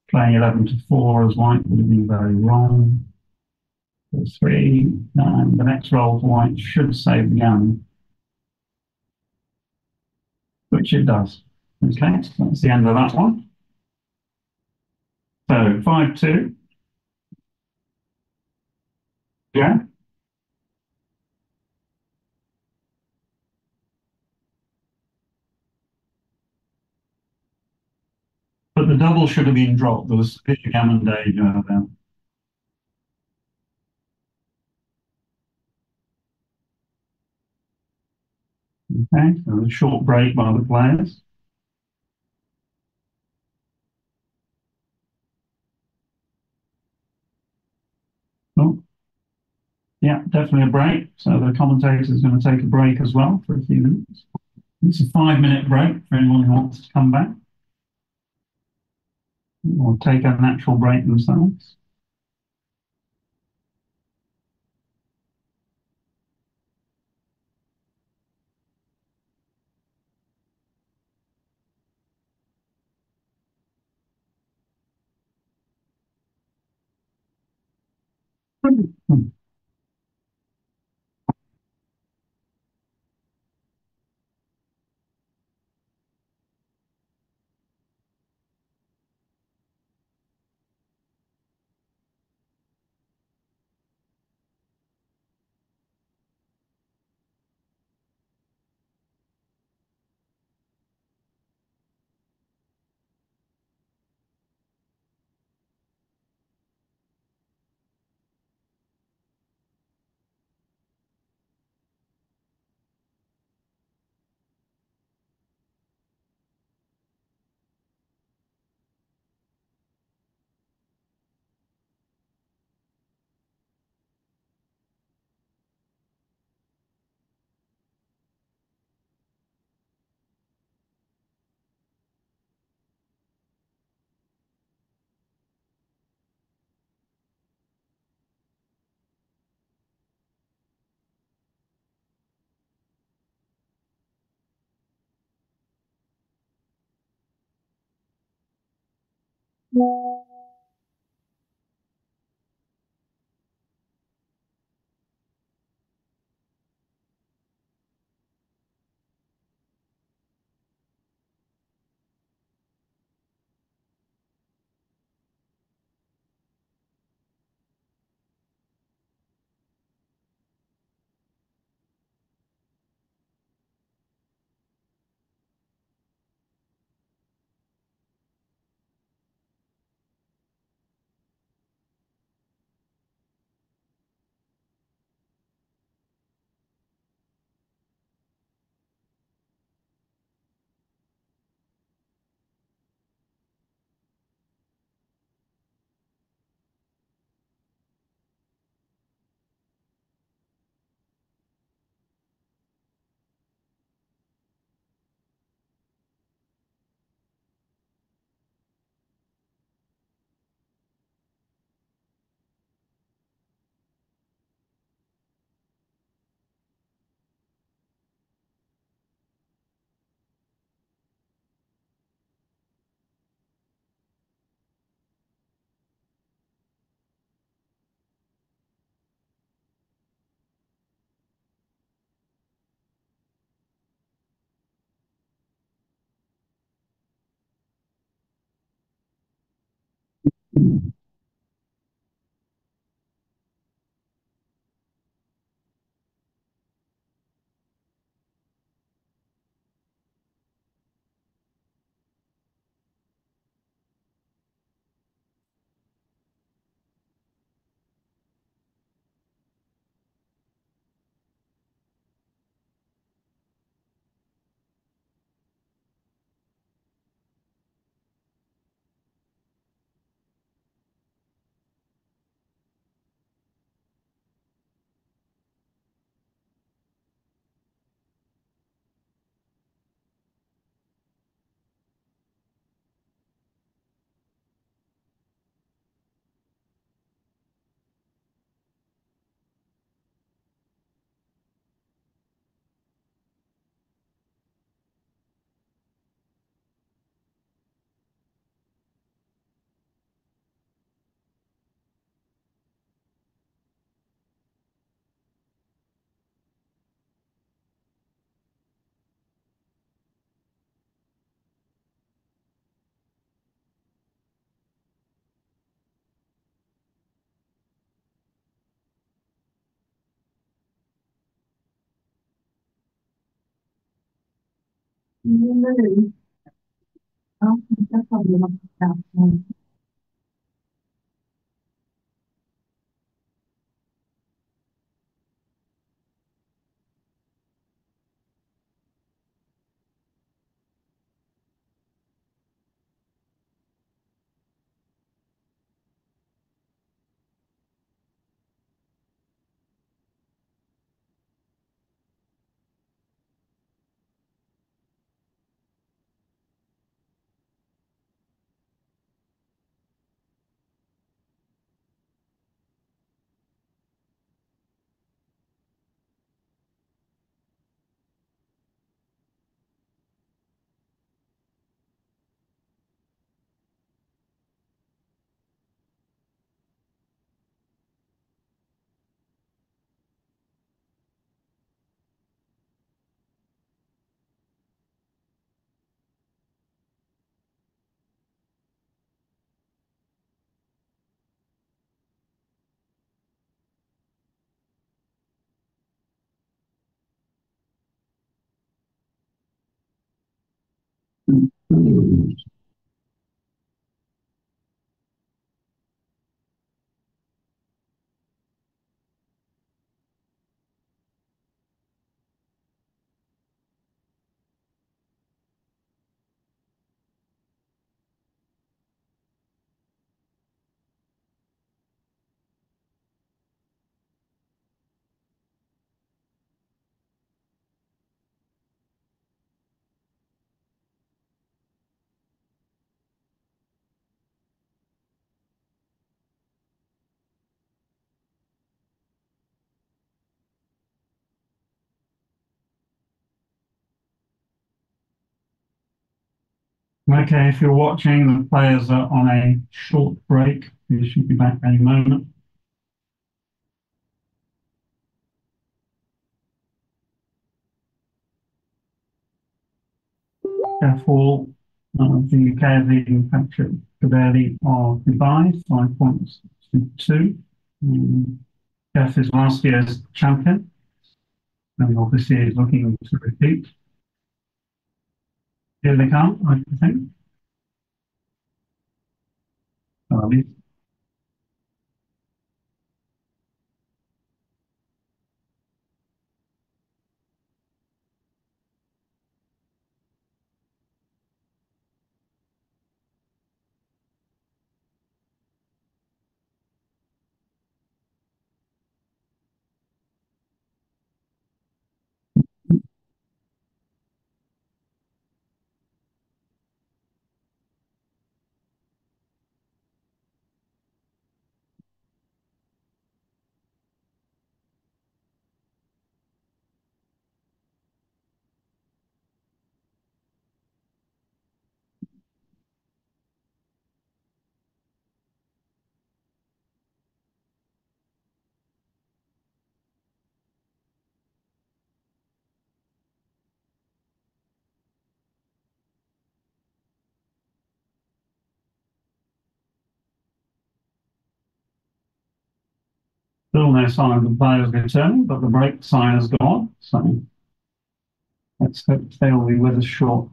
playing 11 to 4 as White would have been very wrong. 3, and the next roll for White should save the gammon, which it does. Okay, so that's the end of that one. So 5-2. Yeah. But the double should have been dropped. There was a gammon danger there. Okay, so a short break by the players. Oh, yeah, definitely a break. So the commentator is going to take a break as well for a few minutes. It's a 5-minute break for anyone who wants to come back or take a natural break themselves. mm1 no, questa problema Okay, if you're watching, the players are on a short break. They should be back any moment. Therefore, the UK have leading country Gebeili of Dubai, 5 points to 2. Geoff is last year's champion, and obviously is looking to repeat. Here they come, I think. Early. Still no sign of the players returning, but the break sign has gone. So let's hope they will be with us short.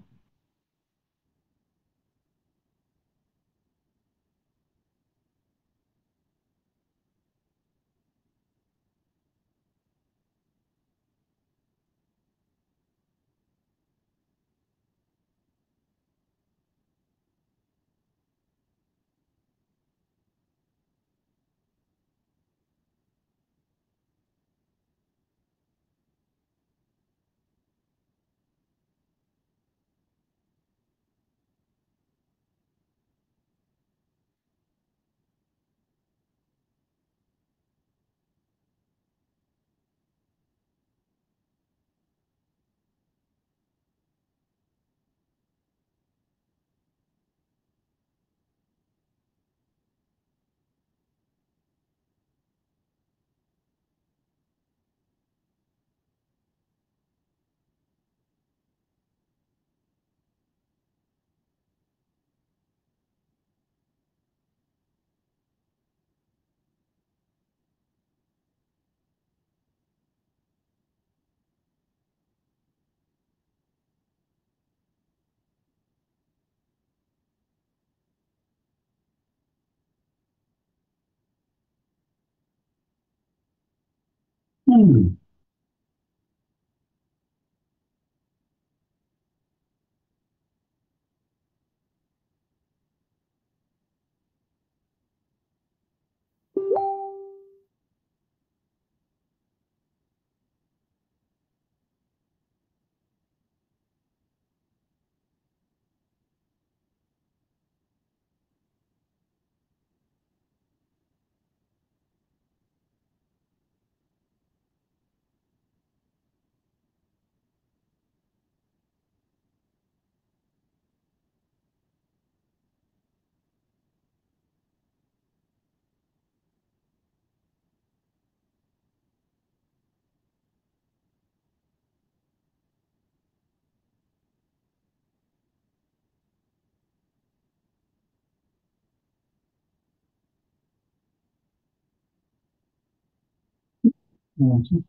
Hmm. Awesome.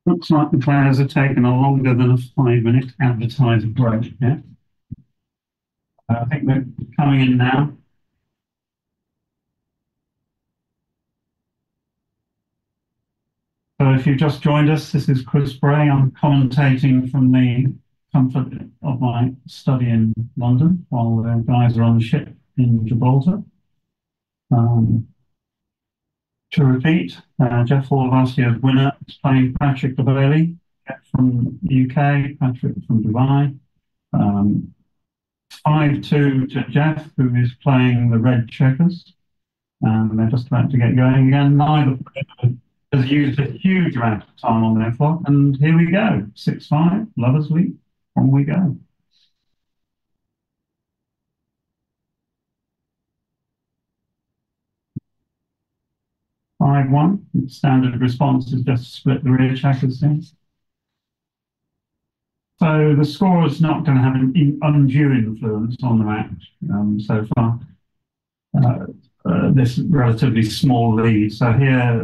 Looks like the players are taking a longer than a 5 minute advertised break. Yeah. I think they're coming in now. So if you've just joined us, this is Chris Bray. I'm commentating from the comfort of my study in London while the guys are on the ship in Gibraltar. To repeat, Geoff Hall, last year's winner, is playing Patrick Gebeili from the UK, Patrick from Dubai. 5-2 to Geoff, who is playing the red checkers. And they're just about to get going again. Neither player has used a huge amount of time on their clock. And here we go, 6-5, Lovers Leap, on we go. 5-1, standard response is just split the rear checkers in. So the score is not going to have an undue influence on the match so far. This relatively small lead. So here,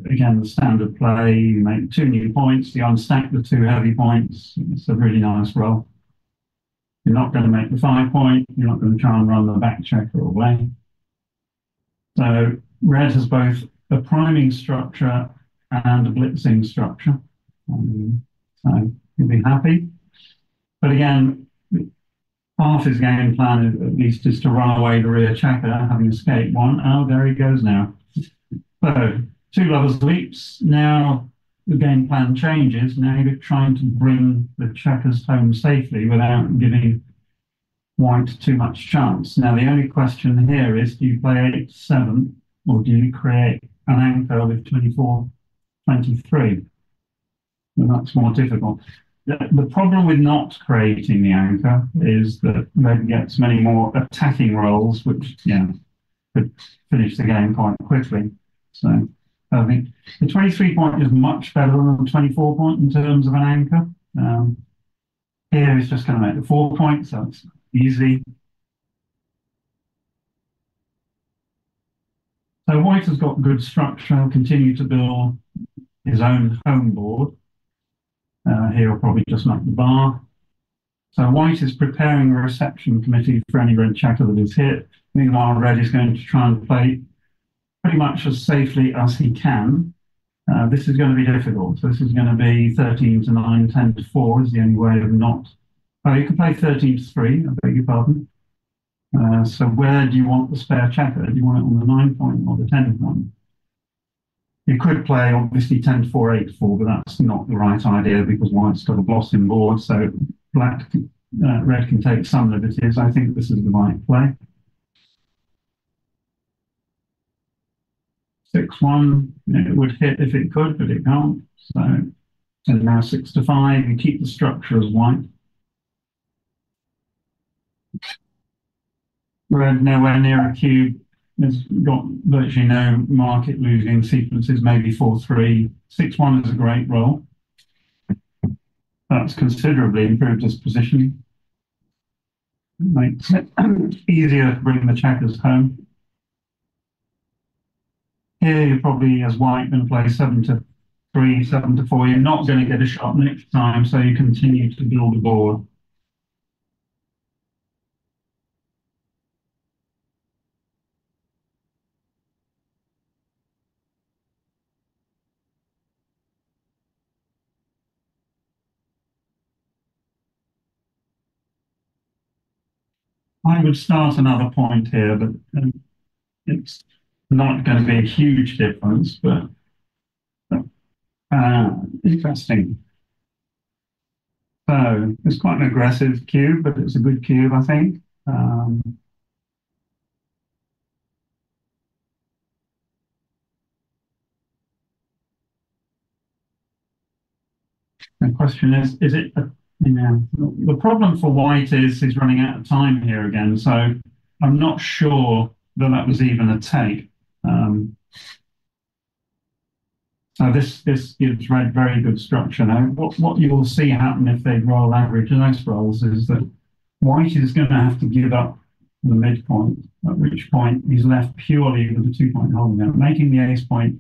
again, the standard play, you make 2 new points, you unstack the 2 heavy points. It's a really nice roll. You're not going to make the 5 point, you're not going to try and run the back checker away. So red has both a priming structure and a blitzing structure. So you'll be happy. But again, half his game plan, at least, is to run away the rear checker, having escaped one. Oh, there he goes now. So, 2 lovers leaps. Now the game plan changes. Now you're trying to bring the checkers home safely without giving white too much chance. Now, the only question here is, do you play 8-7 or do you create an anchor with 24-23? And that's more difficult. The problem with not creating the anchor is that red gets many more attacking rolls, which could finish the game quite quickly. So I think the 23 point is much better than the 24 point in terms of an anchor. Here he's just going to make the 4 points, so it's easy. So white has got good structure, continue to build his own home board. Here I'll probably just make the bar. So white is preparing a reception committee for any red checker that is hit. Meanwhile, red is going to try and play pretty much as safely as he can. This is going to be difficult. So this is going to be 13-9, 10-4 is the only way of not. Oh, you can play 13-3, I beg your pardon. So where do you want the spare checker? Do you want it on the 9 point or the 10 point? You could play obviously 10-4, 8-4, but that's not the right idea because white's got a blossom board, so red can take some liberties. I think this is the right play. 6-1, it would hit if it could, but it can't. So, and now 6-5, you keep the structure as white. Red nowhere near a cube. It's got virtually no market losing sequences, maybe 4-3. 6-1 is a great roll. That's considerably improved his position. It makes it easier to bring the checkers home. Here you're probably, as white, going to play 7-3, 7-4. You're not going to get a shot next time, so you continue to build a board. I would start another point here, but it's not going to be a huge difference, but interesting. So it's quite an aggressive cube, but it's a good cube, I think. The question is it, the problem for white is he's running out of time here again. So I'm not sure that that was even a take. So this gives red very good structure. Now, what you will see happen if they roll average dice rolls is that white is going to have to give up the midpoint, at which point he's left purely with a 2 point holding out. Making the ace point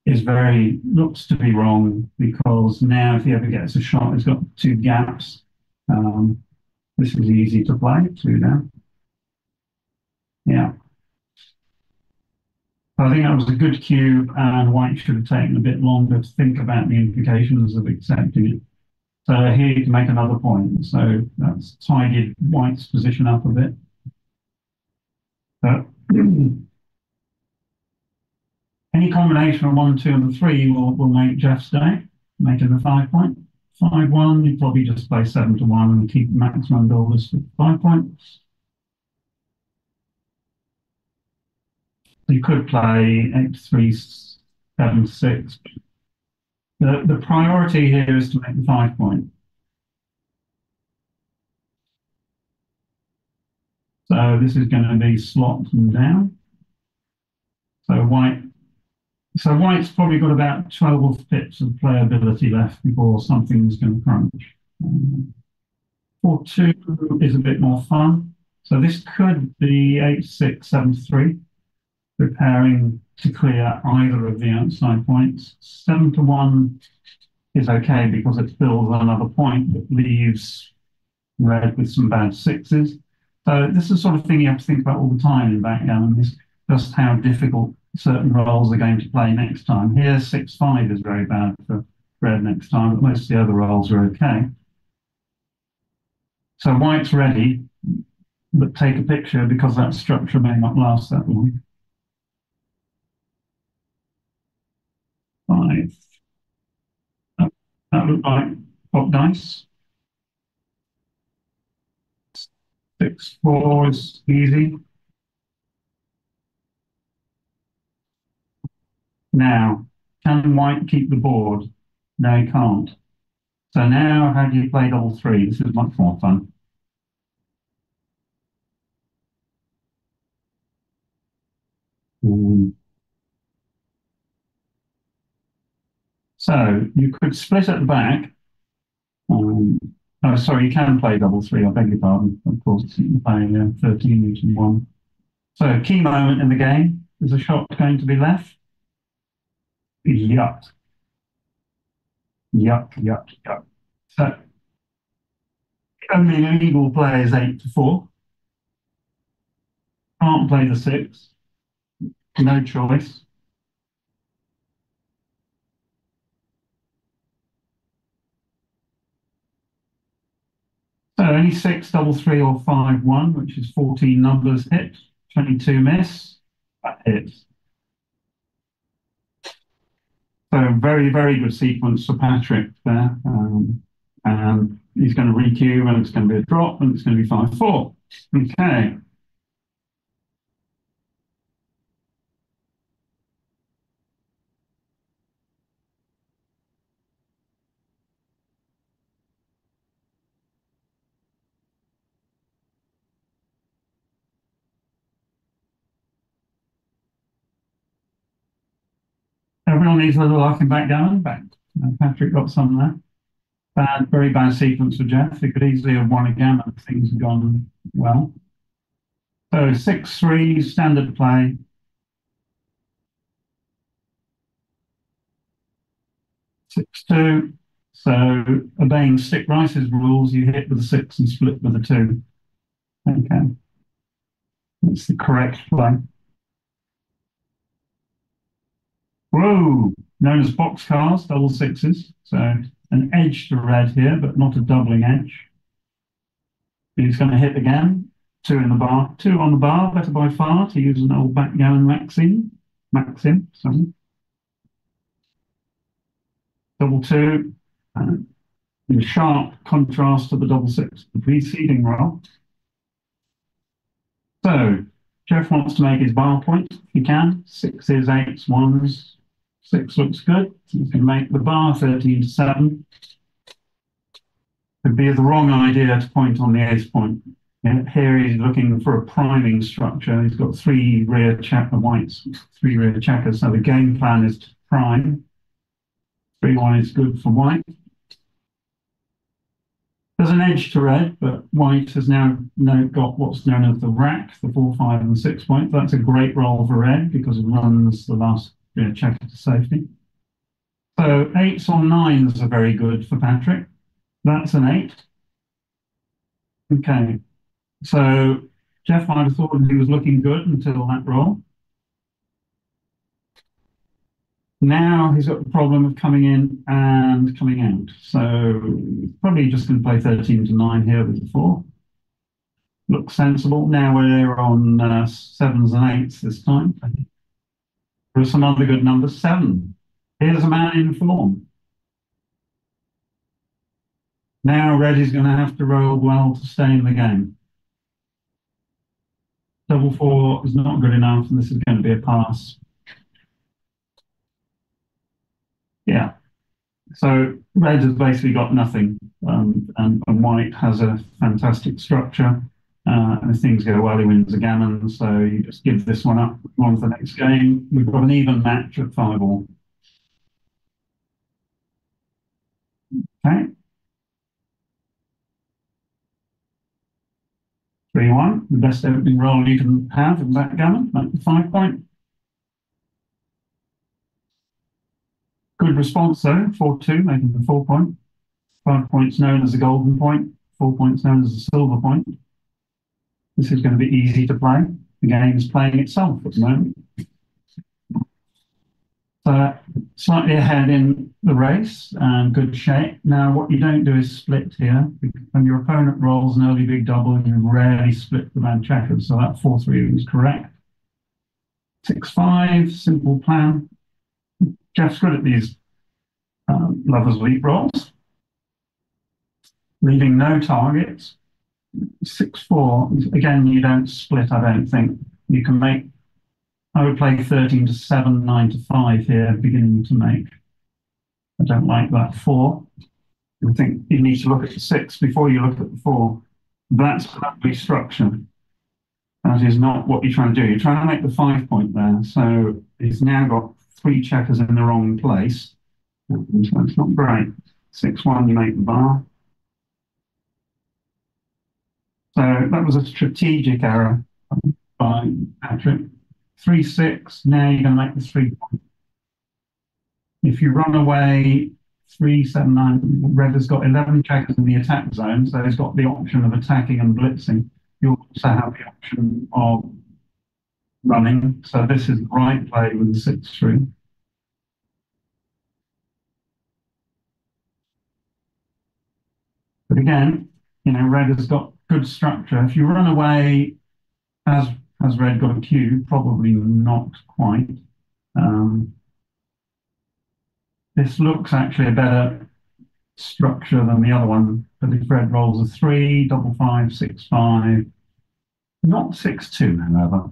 is looks to be wrong because now if he ever gets a shot, he's got 2 gaps. This is easy to play, 2 down. Yeah. So I think that was a good cube, and white should have taken a bit longer to think about the implications of accepting it. So here you can make another point. So that's tidied white's position up a bit. But any combination of 1, 2, and 3 will make Geoff's day, make it a 5 point. 5-1, you probably just play 7-1 and keep maximum builders for 5 points. You could play 8-3, 7-6. The priority here is to make the 5 point. So this is going to be slot and down. So white's probably got about 12 pips of playability left before something's going to crunch. 4-2 is a bit more fun. So this could be 8-6, 7-3, preparing to clear either of the outside points. 7-1 is okay because it fills another point that leaves red with some bad sixes. So this is the sort of thing you have to think about all the time in backgammon, is just how difficult certain roles are going to play next time. Here, 6-5 is very bad for red next time, but most of the other roles are okay. So white's ready, but take a picture because that structure may not last that long. 5. That looked like top dice. 6-4 is easy. Now, can white keep the board? No, he can't. So now, how do you play double 3? This is much more fun. So you could split at the back. Oh, sorry, you can play double 3. I beg your pardon. Of course, you can play 13 each and 1. So key moment in the game. Is a shot going to be left? Yuck. Yuck, yuck, yuck. So only legal play is 8-4. Can't play the 6. No choice. So only 6, double 3, or 5-1, which is 14 numbers hit, 22 miss. That hits. So very, very good sequence for Patrick there. And he's going to re-cube, and it's going to be a drop, and it's going to be 5-4. Okay. Everyone needs a little luck in backgammon. Patrick got some there. Very bad sequence for Geoff. He could easily have won a gammon if things had gone well. So 6-3, standard play. 6-2. So obeying Stick Rice's rules, you hit with a 6 and split with a 2. Okay. That's the correct play. Whoa! Known as boxcars, double 6s. So an edge to red here, but not a doubling edge. He's going to hit again. 2 in the bar. 2 on the bar, better by far, to use an old backgammon maxim. Sorry. Double 2. In sharp contrast to the double 6, the preceding roll. So Geoff wants to make his bar point. He can. 6s, 8s, 1s. 6 looks good. So he can make the bar 13-7. It'd be the wrong idea to point on the ace point. Here he's looking for a priming structure. He's got 3 rear whites, 3 rear checkers. So the game plan is to prime. 3-1 is good for white. There's an edge to red, but white has now got what's known as the rack, the 4, 5, and 6 point. That's a great roll for red because it runs the last checker to safety. So 8s or 9s are very good for Patrick. That's an 8. Okay, so Geoff might have thought he was looking good until that roll. Now he's got the problem of coming in and coming out. So probably just going to play 13 to 9 here with the 4. Looks sensible. Now we're on sevens and eights this time. There are some other good numbers. 7. Here's a man in form. Now red is going to have to roll well to stay in the game. Double 4 is not good enough, and this is going to be a pass. Yeah. So red has basically got nothing, and white has a fantastic structure. And if things go well, he wins a gammon. So you just give this one up, on to the next game. We've got an even match at 5 all. Okay, 3-1. The best opening roll you can have in backgammon, like the 5 point. Good response though, 4-2, making the 4 point. 5 points known as the golden point, 4 points known as the silver point. This is going to be easy to play. The game is playing itself at the moment. So slightly ahead in the race and good shape. Now what you don't do is split here. When your opponent rolls an early big double, you rarely split the bad checkers. So that 4-3 is correct. 6-5, simple plan. Geoff's good at these lovers leap rolls, leaving no targets. 6-4, again, you don't split, I don't think. You can make, I would play 13 to 7, 9 to 5 here, beginning to make. I don't like that 4. I think you need to look at the 6 before you look at the 4. That's ugly structure. That is not what you're trying to do. You're trying to make the 5 point there. So he's now got 3 checkers in the wrong place. So it's not great. 6-1, you make the bar. So that was a strategic error by Patrick. 3-6, now you're going to make the 3 point. If you run away 3-7-9, red has got 11 checkers in the attack zone, so he's got the option of attacking and blitzing. You also have the option of running. So this is the right play with the 6-3. But again, red has got good structure. If you run away, has red got a cube? Probably not quite. This looks actually a better structure than the other one. But if red rolls a 3, double 5, 6-5, not 6-2, however.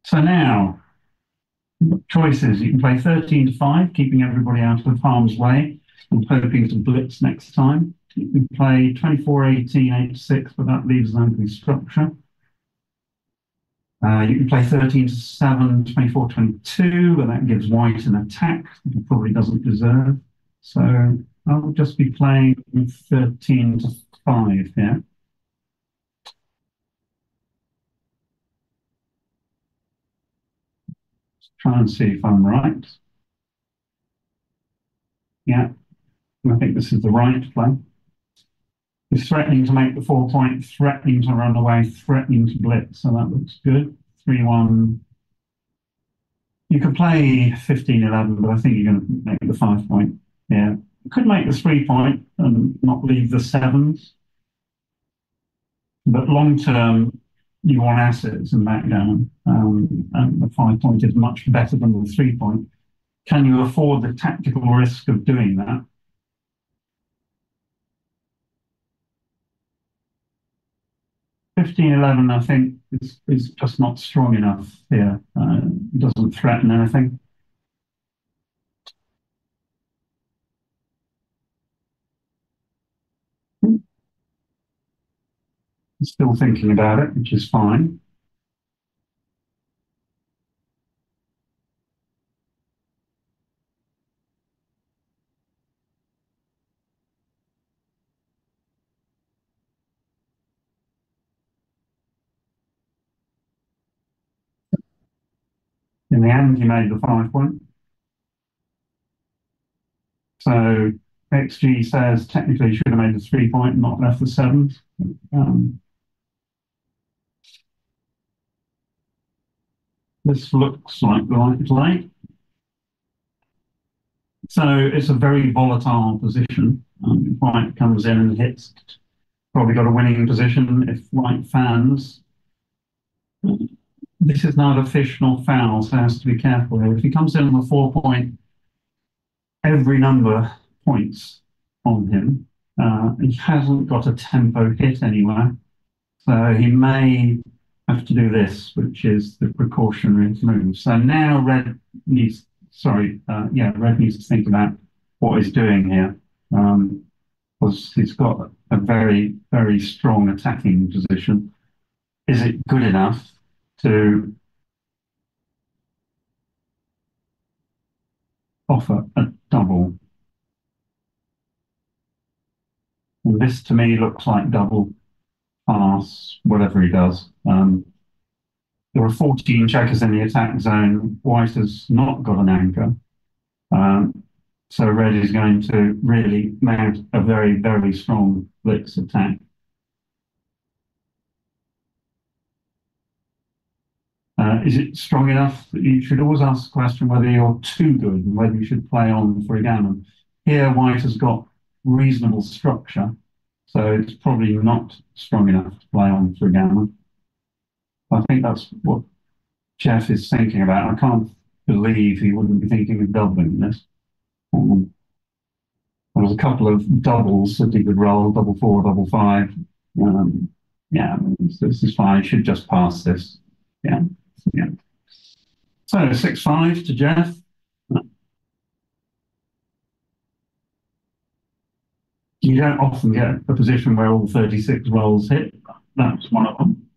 So now, choices. You can play 13 to 5, keeping everybody out of harm's way and hoping to blitz next time. You can play 24-18, 8-6, but that leaves an ugly structure. You can play 13 to 7, 24-22, but that gives white an attack that he probably doesn't deserve. So I'll just be playing 13 to 5 here. Try and see if I'm right. Yeah, I think this is the right play. He's threatening to make the 4 point, threatening to run away, threatening to blitz, so that looks good. 3-1. You could play 15-11, but I think you're going to make the 5 point. Yeah, you could make the 3 point and not leave the 7s. But long term, you want assets in backgammon, and the 5 point is much better than the 3 point. Can you afford the tactical risk of doing that? 15-11, I think, is just not strong enough here. It doesn't threaten anything. Still thinking about it, which is fine. In the end, he made the 5 point. So XG says technically should have made the 3 point, not left the 7. Um, this looks like the right play. So it's a very volatile position. If white comes in and hits, probably got a winning position. If white fans, this is neither fish nor fowl, so has to be careful here. If he comes in on the 4 point, every number points on him. He hasn't got a tempo hit anywhere, so he may have to do this, which is the precautionary move. So now red needs, red needs to think about what he's doing here, because he's got a very, very strong attacking position. Is it good enough to offer a double? And this to me looks like double pass, whatever he does. There are 14 checkers in the attack zone. White has not got an anchor. So red is going to really mount a very, very strong blitz attack. Is it strong enough? You should always ask the question whether you're too good and whether you should play on for a gammon. Here, white has got reasonable structure, so it's probably not strong enough to play on for a gammon. I think that's what Geoff is thinking about. I can't believe he wouldn't be thinking of doubling this. There was a couple of doubles that he could roll, double 4, double 5. Yeah, this is fine. He should just pass this. Yeah, yeah. So 6-5 to Geoff. You don't often get a position where all 36 rolls hit. That's one of them.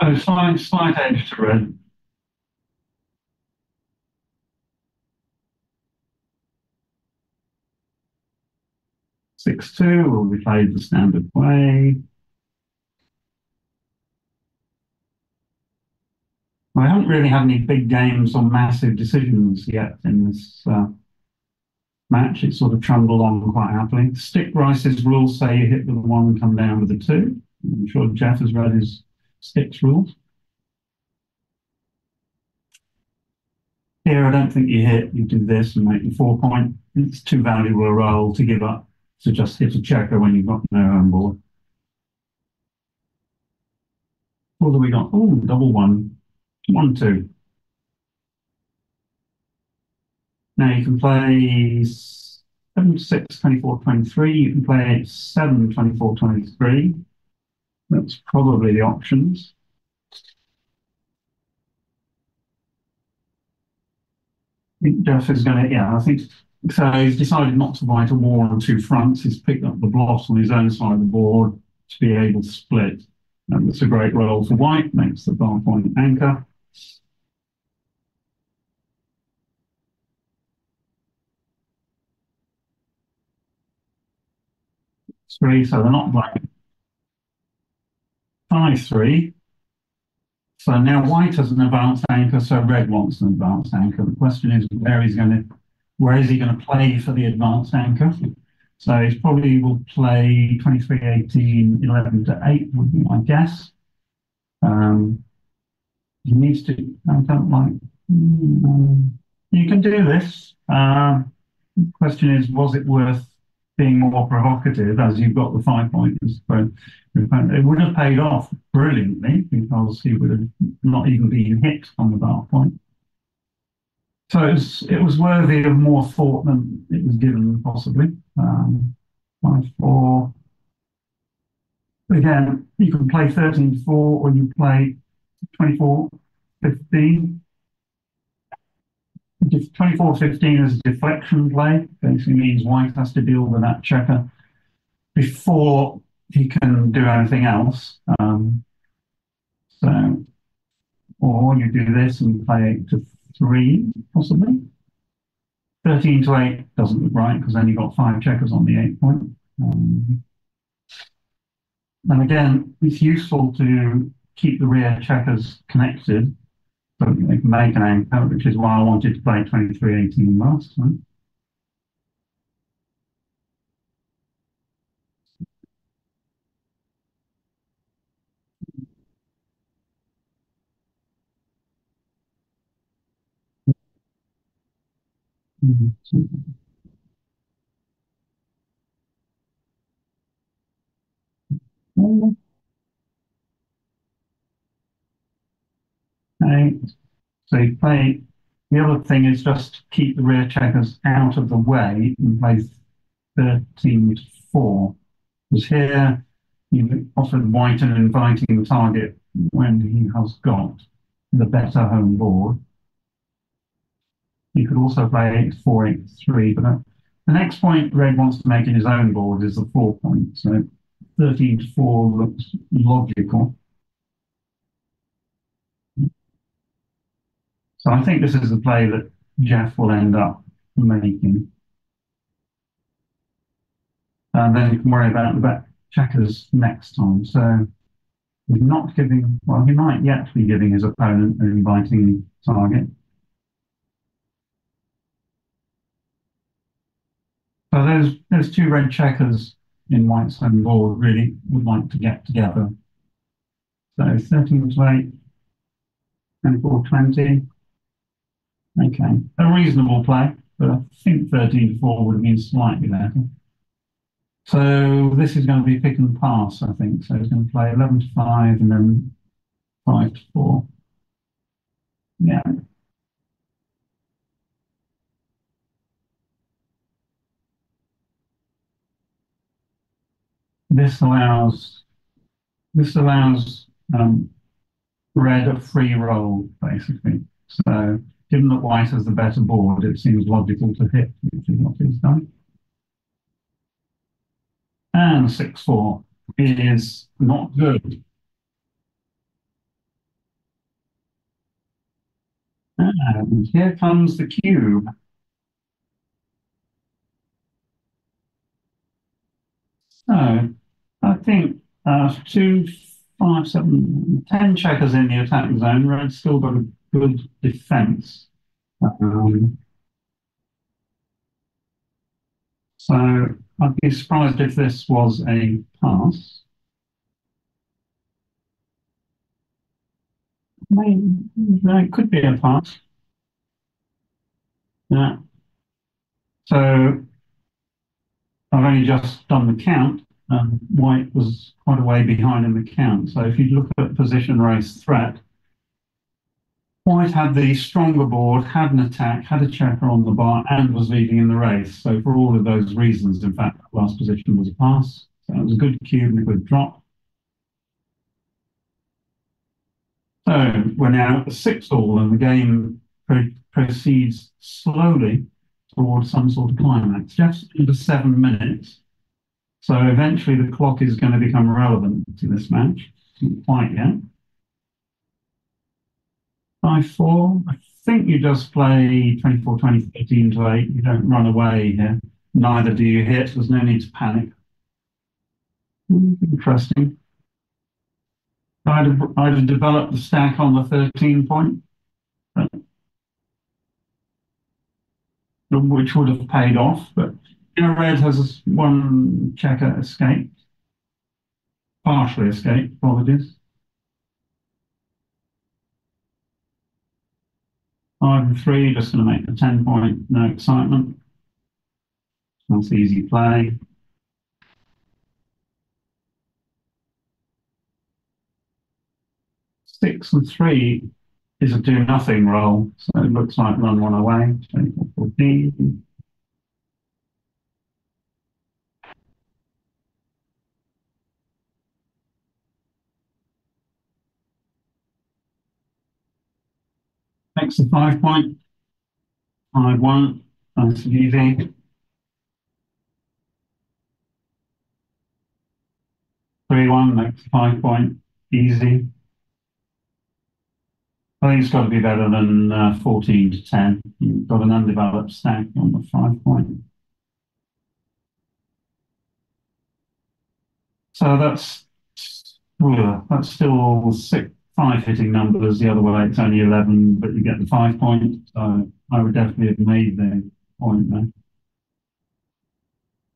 Oh, slight edge to red. 6-2 will be played the standard way. I haven't really had any big games or massive decisions yet in this match. It sort of trundled on quite happily. Stick Rice's rules say you hit with the 1, come down with the 2. I'm sure Geoff has read his sticks rules. Here, I don't think you hit. You do this and make the 4 point. It's too valuable a roll to give up to just hit a checker when you've got no home board. What have we got? Oh, double 1. 1-2. Now you can play 7-6, 24, 23. You can play 7, 24, 23. That's probably the options. I think Geoff is going to, I think so. He's decided not to fight a war on 2 fronts. He's picked up the blot on his own side of the board to be able to split. And it's a great roll for white, makes the bar point anchor. Three, so they're not black. 5-3. So now white has an advanced anchor, so red wants an advanced anchor. The question is where is he going to play for the advanced anchor? So he probably will play 23, 18, 11 to 8 would be my guess. He needs to, I don't like, you can do this. The question is, was it worth being more provocative as you've got the 5 pointers? So it would have paid off brilliantly because he would have not even been hit on the bar point. So it was worthy of more thought than it was given, possibly. 5-4. Again, you can play 13-4 or you play 24-15. 24-15 is a deflection play. Basically means white has to deal with that checker before he can do anything else. Or you do this and play 8-3, possibly. 13-8 doesn't look right because then you've got 5 checkers on the 8 point. And again, it's useful to keep the rear checkers connected So they can make an anchor, which is why I wanted to play 23-18 last time. Okay, so you play. The other thing is just keep the rear checkers out of the way and play 13 to 4. Because here you offered white an inviting target when he has got the better home board. You could also play 8 to 4, 8 to 3, but the next point red wants to make in his own board is the 4 point. So 13 to 4 looks logical. So I think this is the play that Geoff will end up making. And then you can worry about the back checkers next time. So he's not giving, well, he might yet be giving his opponent an inviting target. So those two red checkers in white's home board really would like to get together. So 13 to 8, 24 20. Okay, a reasonable play, but I think 13 to 4 would have been slightly better. So this is going to be pick and pass, I think. So he's going to play 11 to 5 and then 5 to 4. Yeah. This allows red a free roll, basically. So given that white has the better board, it seems logical to hit, which is what he's done. And 6-4 is not good. And here comes the cube. So I think 2, 5, 7, 10 checkers in the attack zone. Red's still got a good defense. So I'd be surprised if this was a pass. It could be a pass. Yeah. So I've only just done the count. White was quite a way behind in the count. So if you look at position race threat, White had the stronger board, had an attack, had a checker on the bar, and was leading in the race. So for all of those reasons, in fact, that last position was a pass. So it was a good cube and a good drop. So we're now at the 6-all, and the game proceeds slowly towards some sort of climax, just under 7 minutes. So eventually the clock is going to become relevant to this match. Not quite yet. 5-4. I think you just play 24, 20, 13 to 8. You don't run away here. Neither do you hit. There's no need to panic. Interesting. I'd have developed the stack on the 13 point, which would have paid off. But red has one checker escaped, partially escaped, apologies. 5 and 3, just going to make the 10 point, no excitement. That's easy play. 6 and 3 is a do nothing roll, so it looks like run one away. 24, 14. Makes the 5 point. 5-1. Nice and easy. 3-1 makes the 5 point. Easy. I think it's got to be better than 14 to 10. You've got an undeveloped stack on the 5 point. So that's still five hitting numbers. The other way, it's only 11, but you get the 5 points. So I would definitely have made the point there.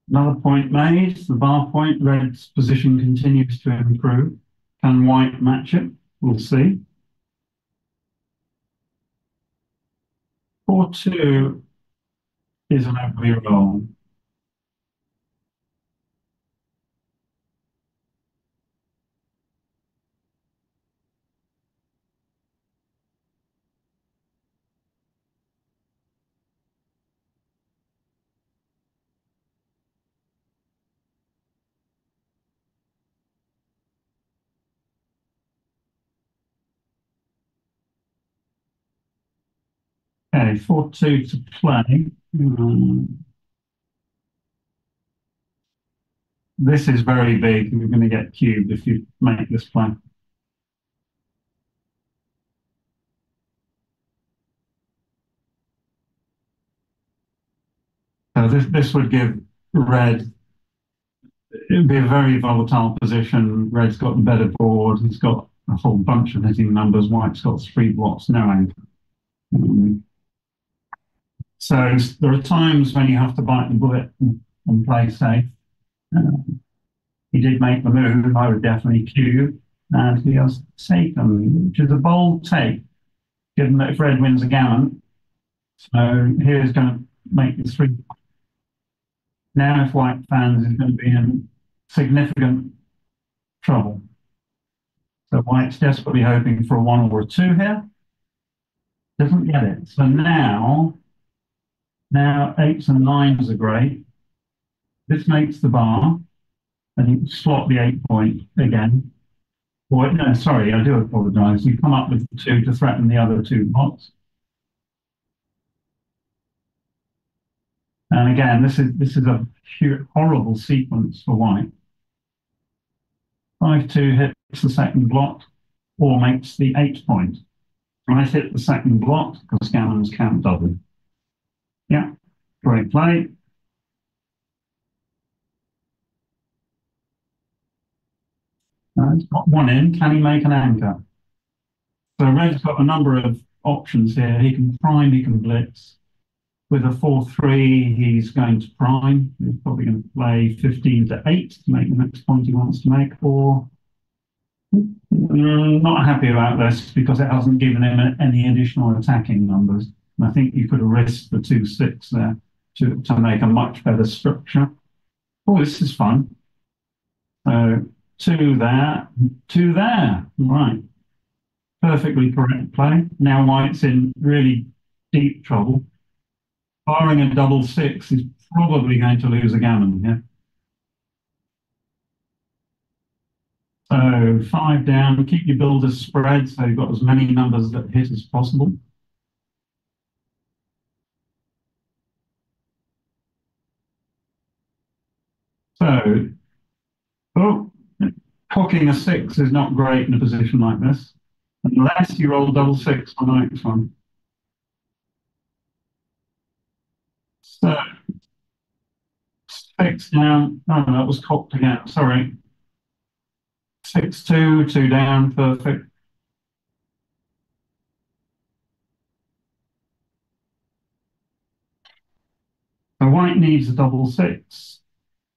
Another point made, the bar point. Red's position continues to improve. Can white match it? We'll see. 4-2 is an ugly roll. Okay, 4-2 to play. This is very big. You're going to get cubed if you make this play. So this would give red, it would be a very volatile position. Red's got the better board. He's got a whole bunch of hitting numbers. White's got three blocks, no anchor. So there are times when you have to bite the bullet and play safe. He did make the move. I would definitely cube, and he has taken, which is a bold take, given that if red wins a gammon, so here's going to make the three. Now, if white fans is going to be in significant trouble. So white's desperately hoping for a 1 or a 2 here. Doesn't get it. So now 8s and 9s are great. This makes the bar, and you slot the 8 point again. Or no, sorry, I do apologise. You come up with 2 to threaten the other 2 blocks. And again, this is a horrible sequence for white. 5-2 hits the second block, or makes the 8 point. I hit the second block because gammons count double. Yeah, great play. It's got one in. Can he make an anchor? So red's got a number of options here. He can prime, he can blitz. With a 4-3, he's going to prime. He's probably going to play 15 to 8 to make the next point he wants to make, or not happy about this because it hasn't given him any additional attacking numbers. And I think you could have risked the 2-6 there to make a much better structure. Oh, this is fun. So 2 there, 2 there. Right. Perfectly correct play. Now white's in really deep trouble. Barring a double 6, he's probably going to lose a gammon here. So 5 down, keep your builders spread so you've got as many numbers that hit as possible. So, cocking a 6 is not great in a position like this, unless you roll double 6 on the next one. So, 6 down. Oh, that was cocked again. Sorry. 6-2, 2 down, perfect. So white needs a double 6.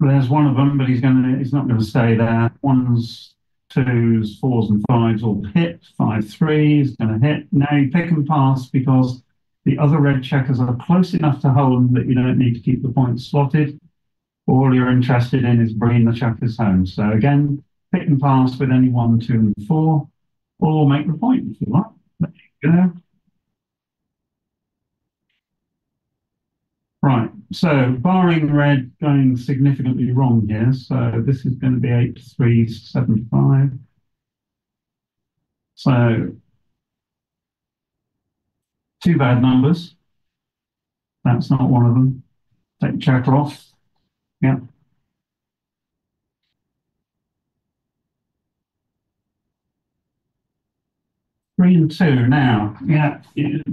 There's one of them, but he's not going to stay there. 1s, 2s, 4s, and 5s all hit. 5-3 is going to hit. Now you pick and pass because the other red checkers are close enough to home that you don't need to keep the points slotted. All you're interested in is bringing the checkers home. So again, pick and pass with any 1, 2, and 4, or make the point if you like. There you go. Right, so barring red going significantly wrong here, so this is going to be 8-3, 7-5. So 2 bad numbers. That's not one of them. Take checker off. Yeah. Three and 2 now. Yeah,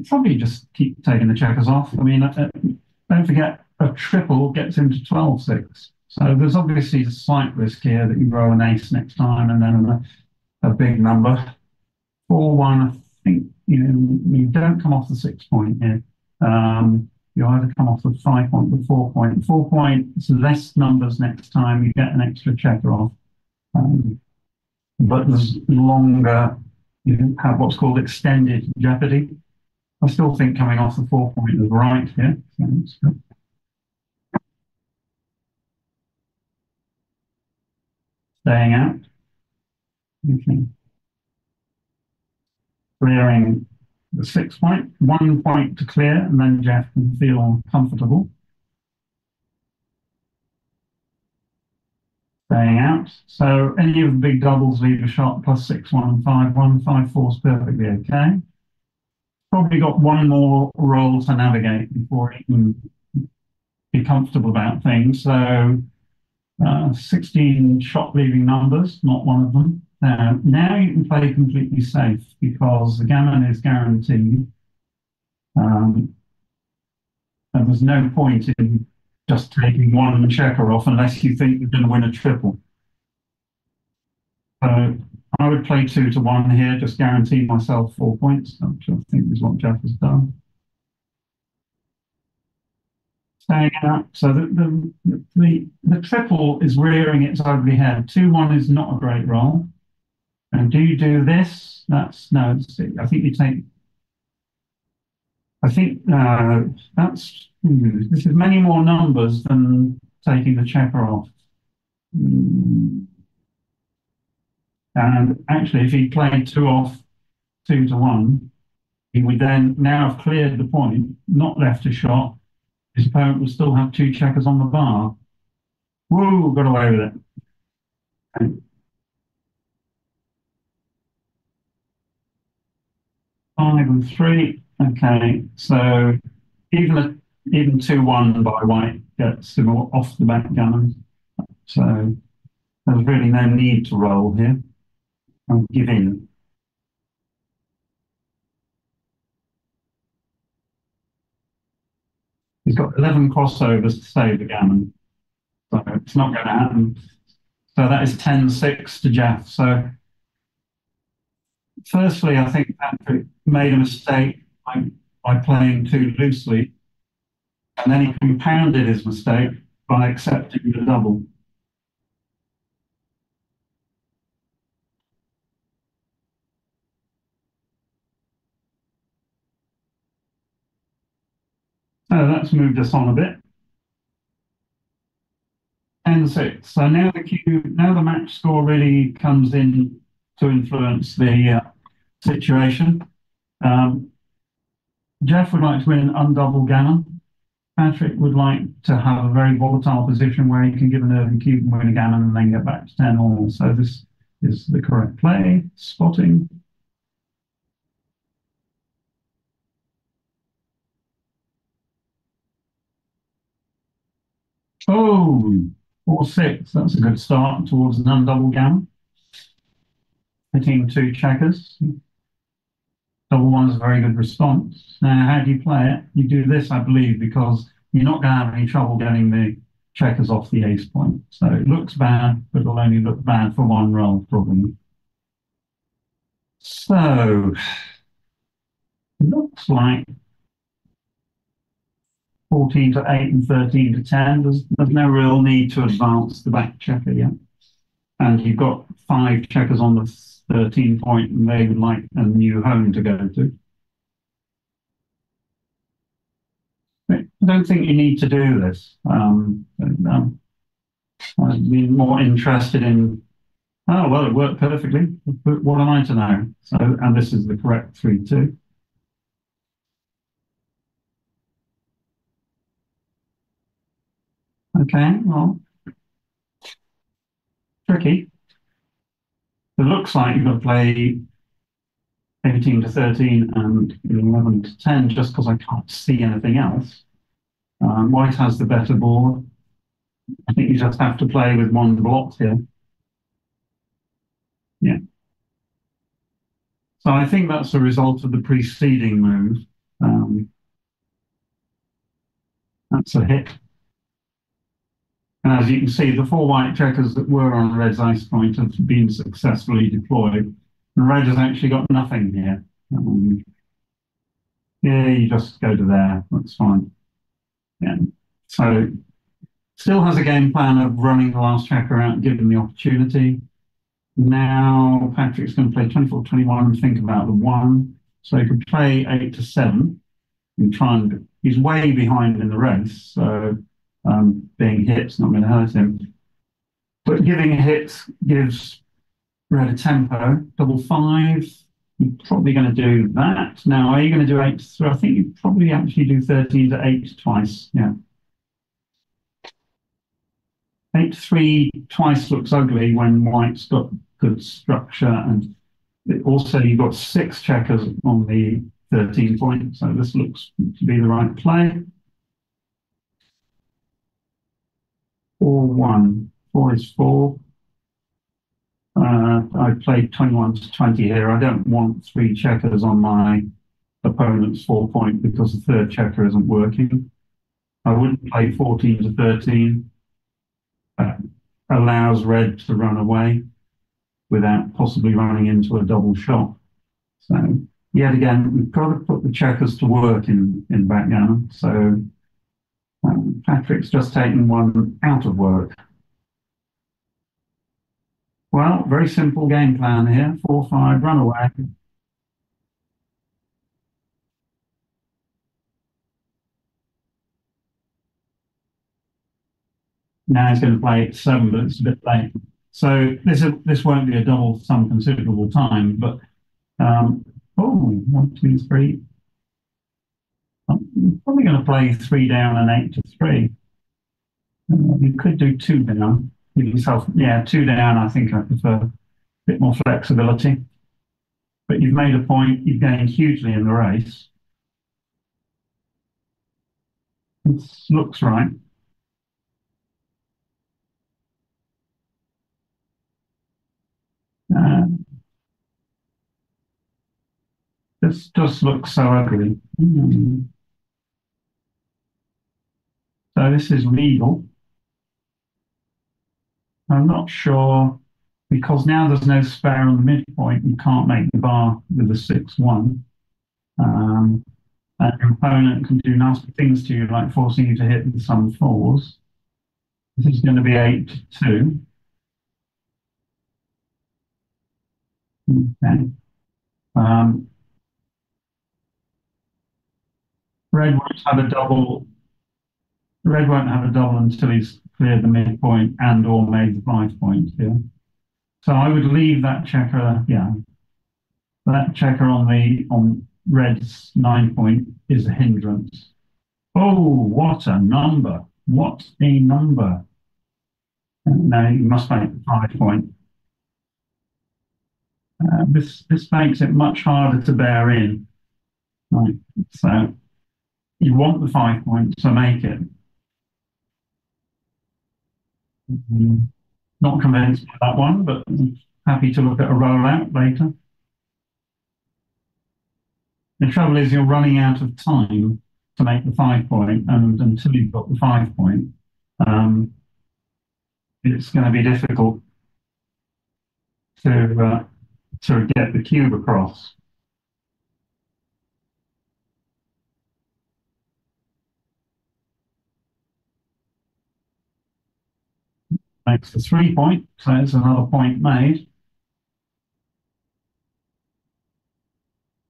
probably just keep taking the checkers off. I mean, don't forget a triple gets into 12-6. So there's obviously a slight risk here that you roll an ace next time and then a big number. 4-1, I think you don't come off the 6 point here. You either come off the 5 point or 4 point. 4 point, it's less numbers next time, you get an extra checker off. But there's longer, you have what's called extended jeopardy. I still think coming off the 4 point is right here. So staying out. Okay. Clearing the 6 point, 1 point to clear, and then Geoff can feel comfortable. Staying out. So any of the big doubles leave a shot plus 6-1 and 5-1. 5-4 is perfectly okay. Probably got one more roll to navigate before he can be comfortable about things. So 16 shot leaving numbers, not one of them. Now you can play completely safe because the gammon is guaranteed. And there's no point in just taking one checker off unless you think you're going to win a triple. So I would play 2-1 here, just guarantee myself 4 points, which I think is what Geoff has done. Staying out. So the triple is rearing its ugly head. 2-1 is not a great roll. And do you do this? That's no. I think you take. I think that's this is many more numbers than taking the checker off. And actually, if he played 2 off, 2-1, he would then now have cleared the point, not left a shot. His opponent will still have 2 checkers on the bar. Woo, got away with it. Okay. 5 and 3. Okay, so even 2-1 by white gets him off the backgammon. So there's really no need to roll here. I'll give in. He's got 11 crossovers to save the gammon. So it's not going to happen. So that is 10-6 to Geoff. So firstly, I think Patrick made a mistake by playing too loosely. And then he compounded his mistake by accepting the double. So that's moved us on a bit. 10-6. So now the match score really comes in to influence the situation. Geoff would like to win undouble gammon. Patrick would like to have a very volatile position where he can give an early cube and win a gammon and then get back to 10 all. So this is the correct play. Spotting. Oh, 4-6. That's a good start towards an undouble gammon. Hitting 2 checkers. Double one's a very good response. Now, how do you play it? You do this, I believe, because you're not going to have any trouble getting the checkers off the ace point. So it looks bad, but it'll only look bad for one roll, probably. So it looks like 14 to 8 and 13 to 10. There's no real need to advance the back checker yet. And you've got 5 checkers on the 13 point, and they would like a new home to go to. I don't think you need to do this. I'd be more interested in, oh, well, it worked perfectly. What am I to know? So, and this is the correct 3-2. Okay, well, tricky. It looks like you've got to play 18 to 13 and 11 to 10 just because I can't see anything else. White has the better board. I think you just have to play with one block here. Yeah. So I think that's a result of the preceding move. That's a hit. And as you can see, the 4 white checkers that were on red's ice point have been successfully deployed. And red has actually got nothing here. Yeah, you just go to there. That's fine. Yeah. So still has a game plan of running the last checker out, given the opportunity. Now Patrick's going to play 24-21 and think about the one. So he could play 8 to 7 and try and. He's way behind in the race, so being hit's not going to hurt him. But giving a hit gives red a tempo. Double five. You're probably going to do that. Now, are you going to do 8 to 3? I think you probably actually do 13 to 8 twice. Yeah. 8 to 3 twice looks ugly when white's got good structure, and also you've got 6 checkers on the 13 point, so this looks to be the right play. 4-1. 4 is 4. I played 21 to 20 here. I don't want 3 checkers on my opponent's 4 point because the third checker isn't working. I wouldn't play 14 to 13. Allows red to run away without possibly running into a double shot. So yet again, we've got to put the checkers to work in backgammon. So Patrick's just taken one out of work. Well, very simple game plan here. 4-5, run away. Now he's going to play 7, but it's a bit late. So this won't be a double some considerable time, but oh, 1, 2, 3. I'm probably going to play 3 down and 8 to 3. You could do 2 down. Give yourself, yeah, 2 down. I think I prefer a bit more flexibility. But you've made a point. You've gained hugely in the race. This looks right. Uh, this just looks so ugly. So this is legal. I'm not sure because now there's no spare on the midpoint. You can't make the bar with the 6-1. And your opponent can do nasty things to you, like forcing you to hit with some 4s. This is going to be 8 to 2. Okay. Red won't have a double. Red won't have a double until he's cleared the midpoint and or made the 5 point here. So I would leave that checker. Yeah, that checker on red's 9 point is a hindrance. Oh, what a number! What a number! Now you must make the 5 point. This makes it much harder to bear in. Right. So you want the 5 point, so make it. Not convinced by that one, but happy to look at a rollout later. The trouble is you're running out of time to make the 5 point, and until you've got the 5 point, it's going to be difficult to get the cube across. Makes the 3 point, so it's another point made.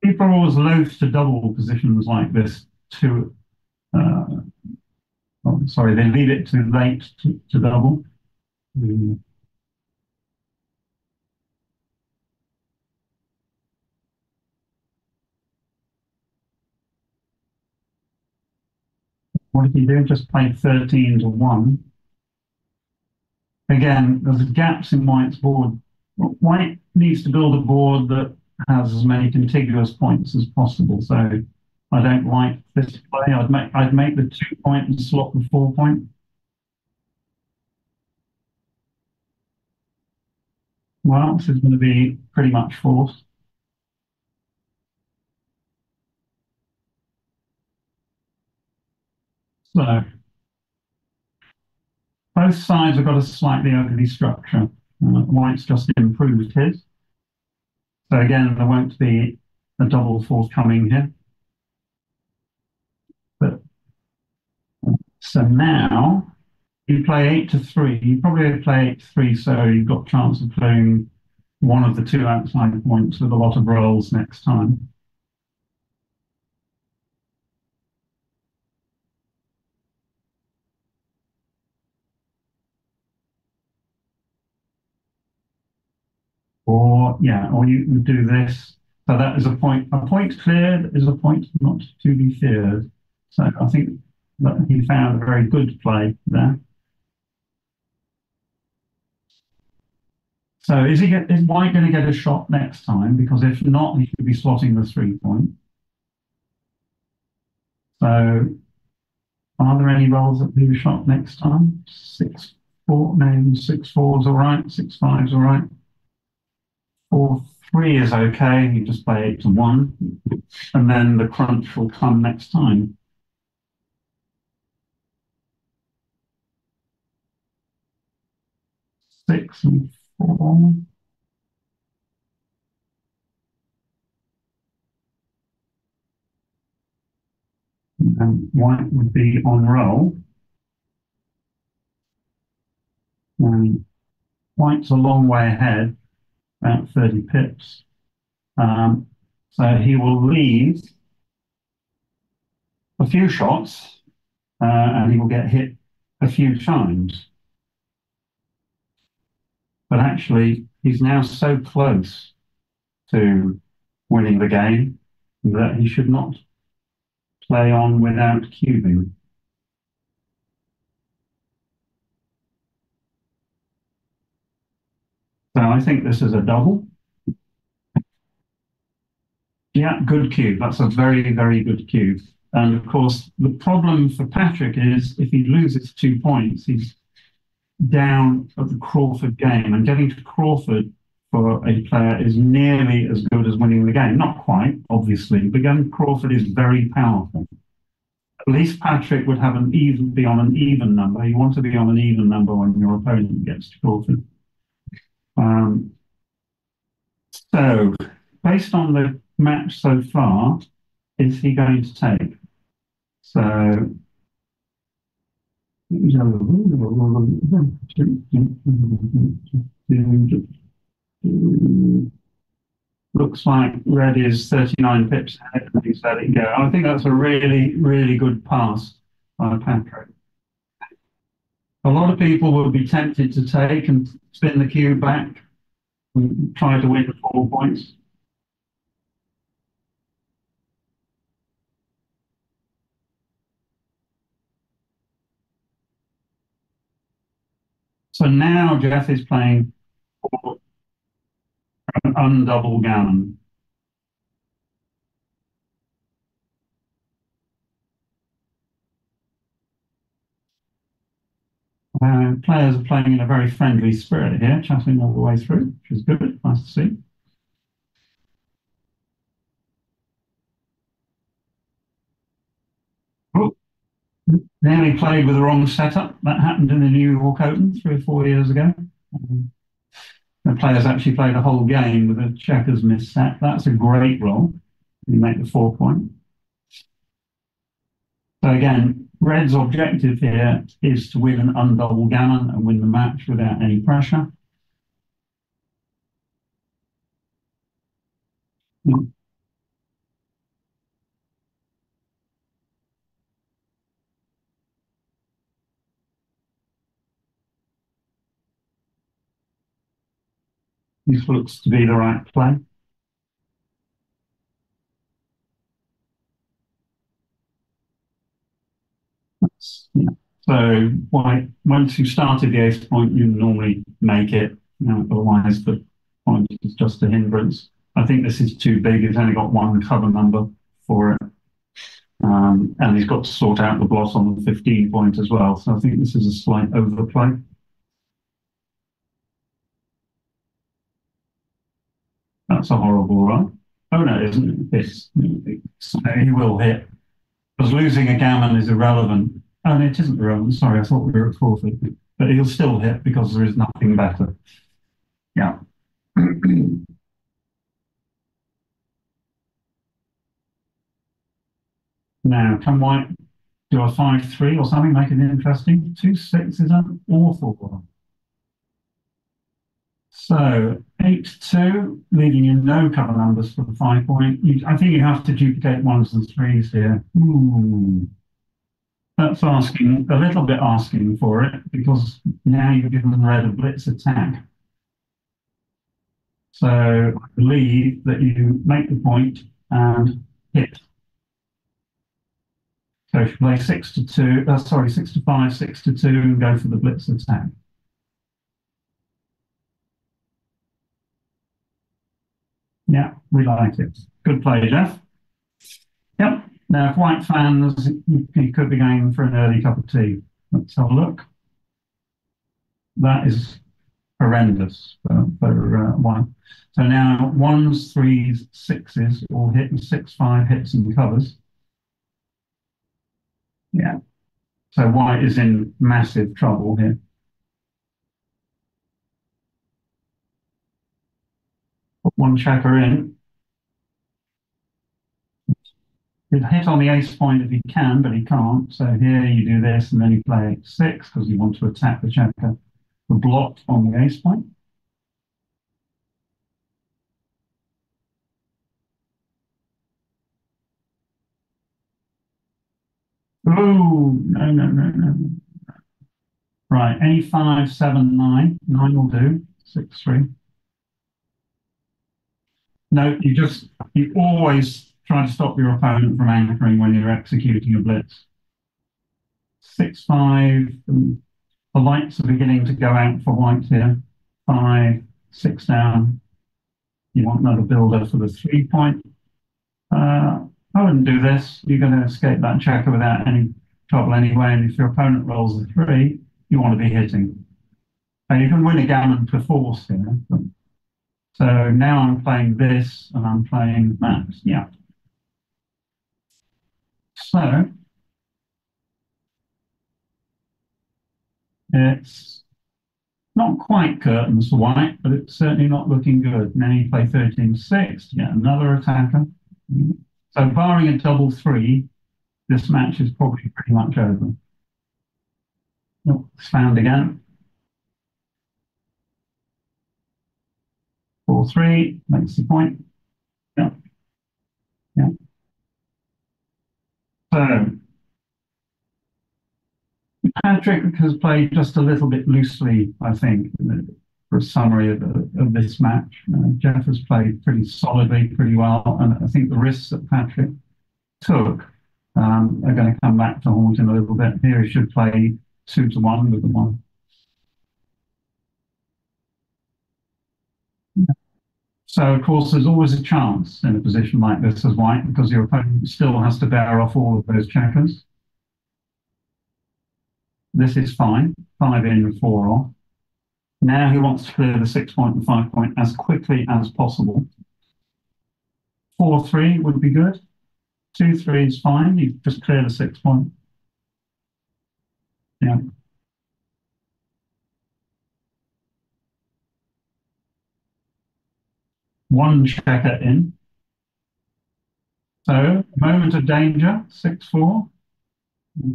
People are always loath to double positions like this sorry, they leave it too late to double. What did he do? Just play 13 to 1. Again, there's gaps in White's board. White needs to build a board that has as many contiguous points as possible. So I don't like this play. I'd make the 2 point and slot the 4 point. Well, this is going to be pretty much forced. So both sides have got a slightly ugly structure. White's just improved his. So again, there won't be a double forthcoming here. But so now you play 8 to 3. You probably play 8 to 3, so you've got a chance of playing one of the two outside points with a lot of rolls next time. Or yeah, or you can do this. So that is a point. A point cleared is a point not to be feared. So I think that he found a very good play there. So is White going to get a shot next time? Because if not, he should be slotting the 3 point. So are there any rolls that be a shot next time? 6-4, no, 6-4's all right, 6-5's all right. 4-3 is okay. You just play 8 to 1, and then the crunch will come next time. 6-4. And White would be on roll. And White's a long way ahead, about 30 pips. So he will leave a few shots, and he will get hit a few times. But actually, he's now so close to winning the game that he should not play on without cubing. So I think this is a double. Yeah, good cube. That's a very, very good cube. And of course, the problem for Patrick is if he loses 2 points, he's down at the Crawford game. And getting to Crawford for a player is nearly as good as winning the game. Not quite, obviously, but getting to Crawford is very powerful. At least Patrick would have be on an even number. You want to be on an even number when your opponent gets to Crawford. So, based on the match so far, is he going to take? So, looks like red is 39 pips ahead and he's let it go. I think that's a really, really good pass by Patrick. A lot of people would be tempted to take and spin the cube back and try to win 4 points. So now Geoff is playing for an undouble gammon. Players are playing in a very friendly spirit here, chatting all the way through, which is good. Nice to see. Oh, nearly played with the wrong setup. That happened in the New York Open 3 or 4 years ago. The players actually played a whole game with a checkers misset. That's a great roll. You make the 4 point. So again, Red's objective here is to win an undouble gammon and win the match without any pressure. This looks to be the right play. Yeah. So once you've started the ace point, you normally make it. Otherwise, the point is just a hindrance. I think this is too big. It's only got one cover number for it. And he's got to sort out the block on the 15 point as well. So I think this is a slight overplay. That's a horrible run. Oh no, it isn't. He will hit. Because losing a gammon is irrelevant. And it isn't irrelevant. Sorry, I thought we were at Crawford. But he'll still hit because there is nothing better. Yeah. Now, can white do a 5-3 or something, make it interesting? 2-6 is an awful one. So 8-2, leaving you no cover numbers for the 5 point. I think you have to duplicate ones and threes here. Ooh, that's asking a little bit asking for it because now you've given red a blitz attack. So I believe that you make the point and hit. So if you play 6-2, sorry, 6-5, 6-2, and go for the blitz attack. Yeah, we like it. Good play, Geoff. Yep. Now, if white fans, you could be going for an early cup of tea. Let's have a look. That is horrendous for one. So now ones, threes, sixes all hit, and 6-5 hits and covers. Yeah. So white is in massive trouble here. Put one checker in. He'd hit on the ace point if he can, but he can't. So here you do this, and then you play 6 because you want to attack the checker. The block on the ace point. Oh, no, no, no, no. Right, any 5, 7, 9. 9 will do. 6, 3. No, you always try to stop your opponent from anchoring when you're executing a blitz. 6, 5. The lights are beginning to go out for white here. 5, 6 down. You want another builder for the 3 point. I wouldn't do this. You're going to escape that checker without any trouble anyway. And if your opponent rolls a 3, you want to be hitting. And you can win a gammon per force here. So now I'm playing this and I'm playing that. Yeah. So it's not quite curtains for white, but it's certainly not looking good. Now you play 13-6 to get another attacker. So barring a double 3, this match is probably pretty much over. Oh, it's found again. 4-3 makes the point. Yeah, yeah. So Patrick has played just a little bit loosely, I think, for a summary of this match. Geoff has played pretty solidly, pretty well, and I think the risks that Patrick took are going to come back to haunt him a little bit. Here he should play 2-1 with the one. So, of course, there's always a chance in a position like this as white because your opponent still has to bear off all of those checkers. This is fine. 5 in, 4 off. Now he wants to clear the 6 point and 5 point as quickly as possible. 4-3 would be good. 2-3 is fine. You just clear the 6 point. Yeah. One checker in. So, moment of danger, 6-4.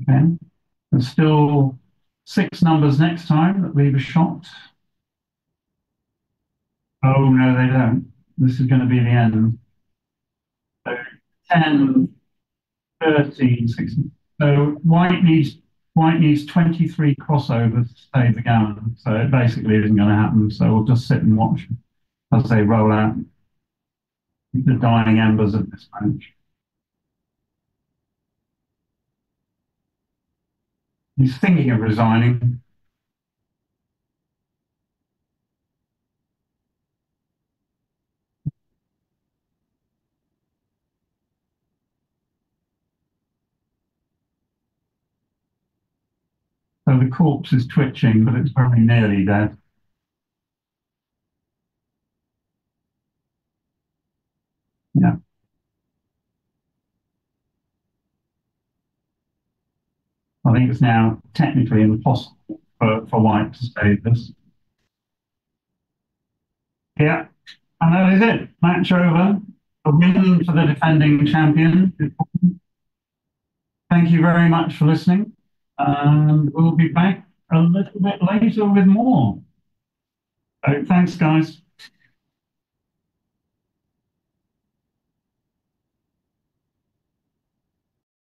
Okay. There's still 6 numbers next time that leave a shot. Oh, no, they don't. This is going to be the end. So 10, 13, 16. So white needs 23 crossovers to save the gammon. So it basically isn't going to happen. So we'll just sit and watch as they roll out the dying embers of this match. He's thinking of resigning. So the corpse is twitching, but it's very nearly dead. Yeah. I think it's now technically impossible for white to save this. Yeah. And that is it. Match over. A win for the defending champion. Thank you very much for listening. And we'll be back a little bit later with more. So thanks, guys.